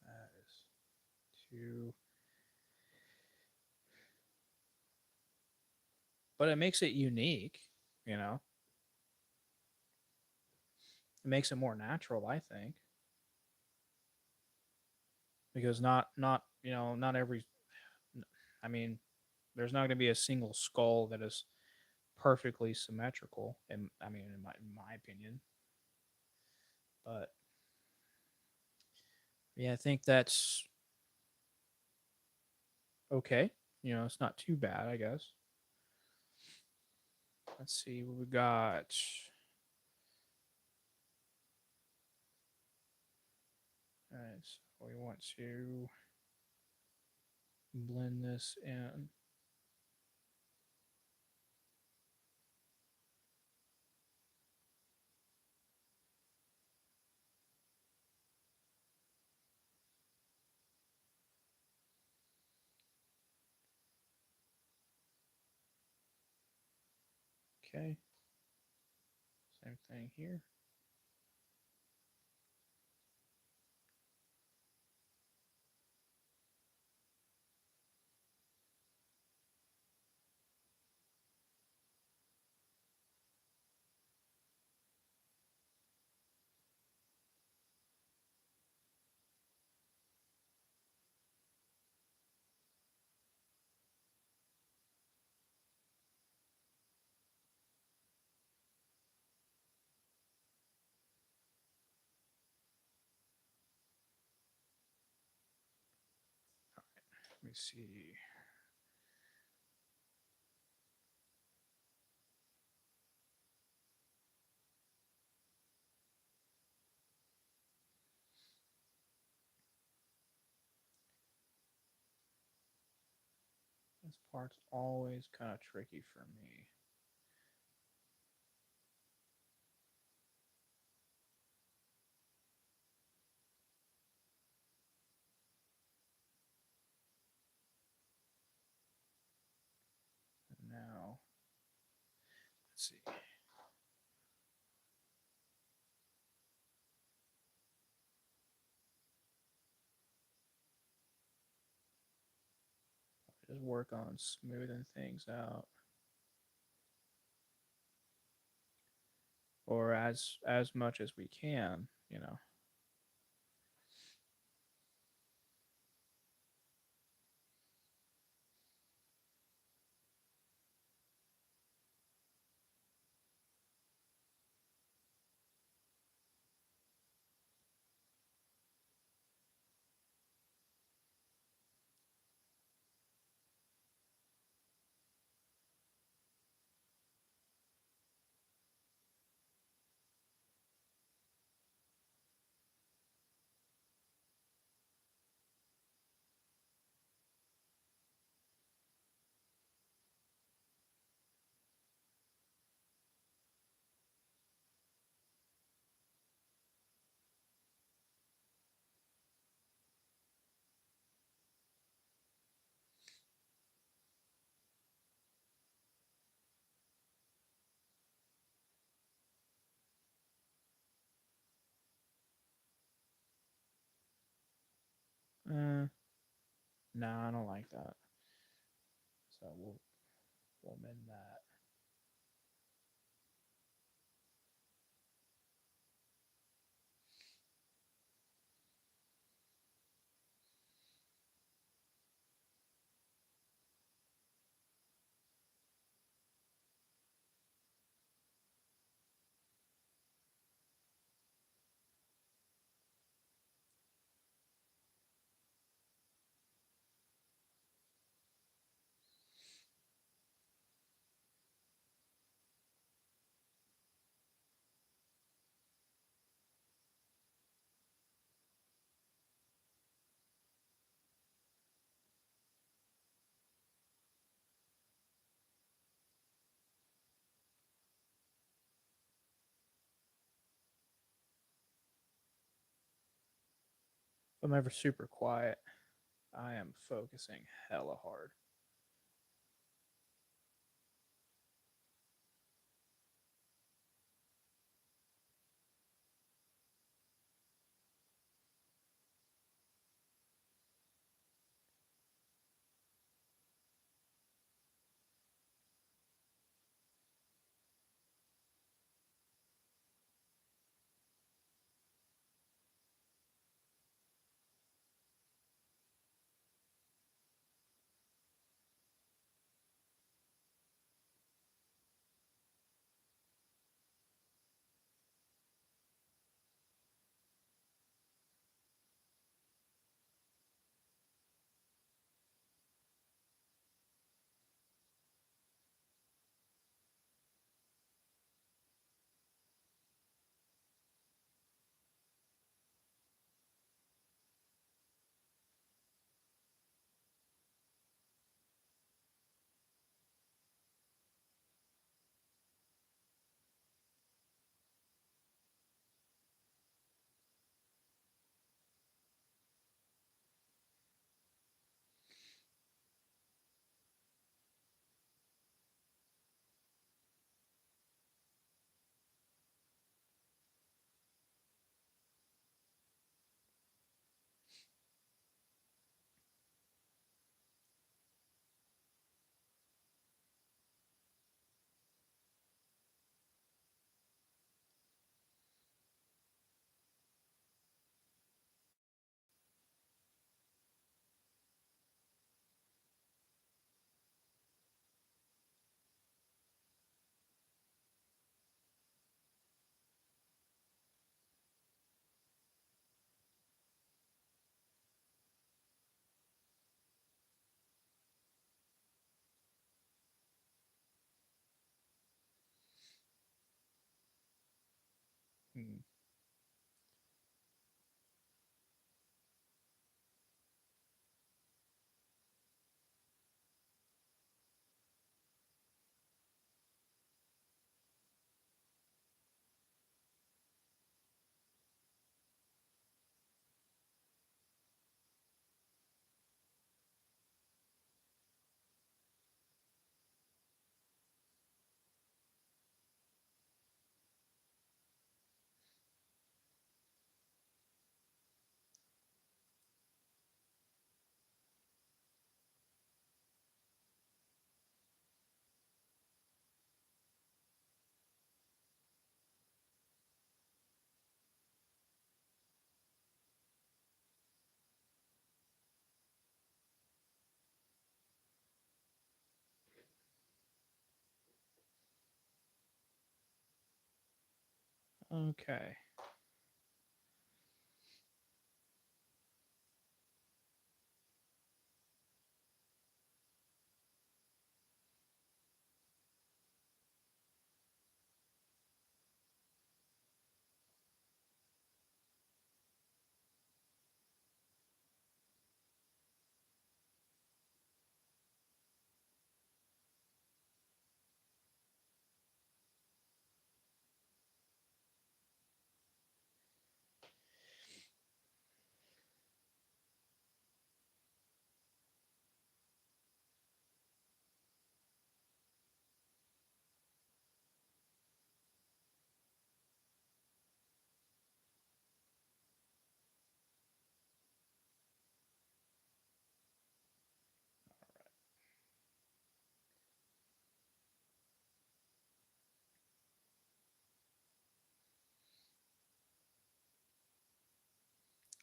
A: That is too. But it makes it unique, you know. It makes it more natural, I think, because not every. I mean, there's not going to be a single skull that is perfectly symmetrical. And I mean, in my opinion, but yeah, I think that's okay. It's not too bad, I guess. Let's see what we got. All right, so we want to blend this in. Okay, same thing here. Let me see. This part's always kind of tricky for me. Now, let's see. Just work on smoothing things out, or as much as we can. No, I don't like that. So we'll mend that. If I'm ever super quiet, I am focusing hella hard. Hmm. Okay.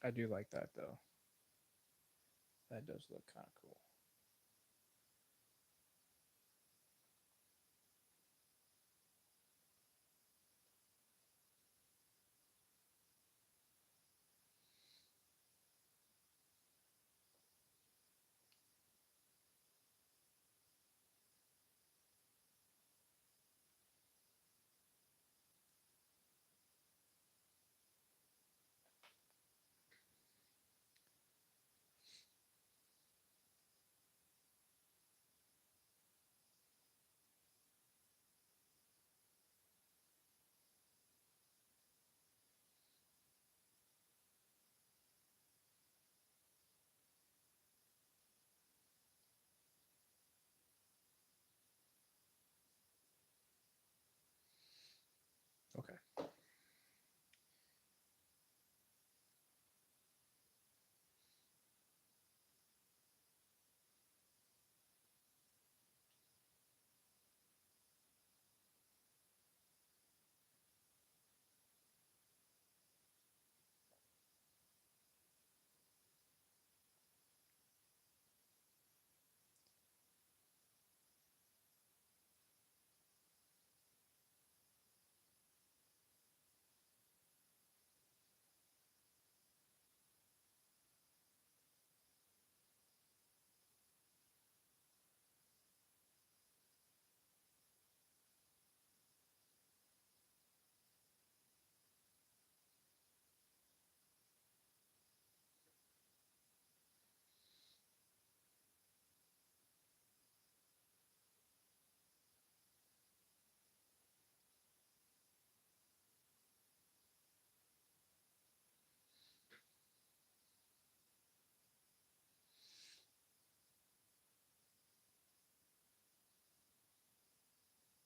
A: I do like that though. That does look kind of cool. Okay.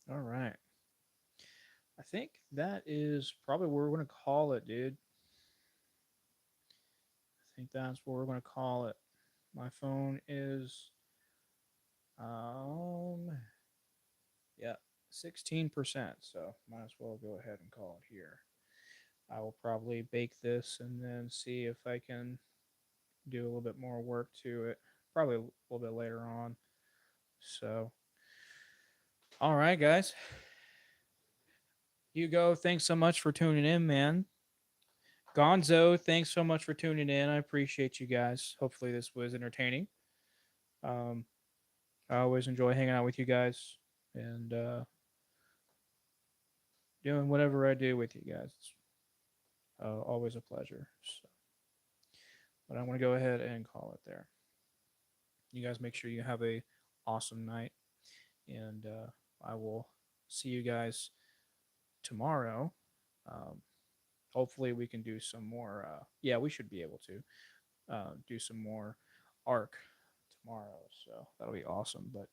A: All right. I think that is probably where we're going to call it, dude. I think that's what we're going to call it. My phone is, um, yeah, 16%. So might as well go ahead and call it here. I will probably bake this and then see if I can do a little bit more work to it. Probably a little bit later on. So, all right, guys. Hugo, thanks so much for tuning in, man. Gonzo, thanks so much for tuning in. I appreciate you guys. Hopefully, this was entertaining. Um, I always enjoy hanging out with you guys and doing whatever I do with you guys. Always a pleasure. So, but I'm going to go ahead and call it there. You guys make sure you have a awesome night, and I will see you guys tomorrow. Um, Hopefully, we can do some more. Yeah, we should be able to do some more arc tomorrow. So that'll be awesome. But,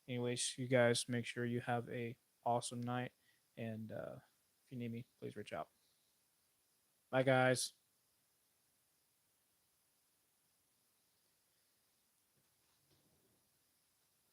A: anyways, you guys make sure you have a awesome night. And if you need me, please reach out. Bye, guys.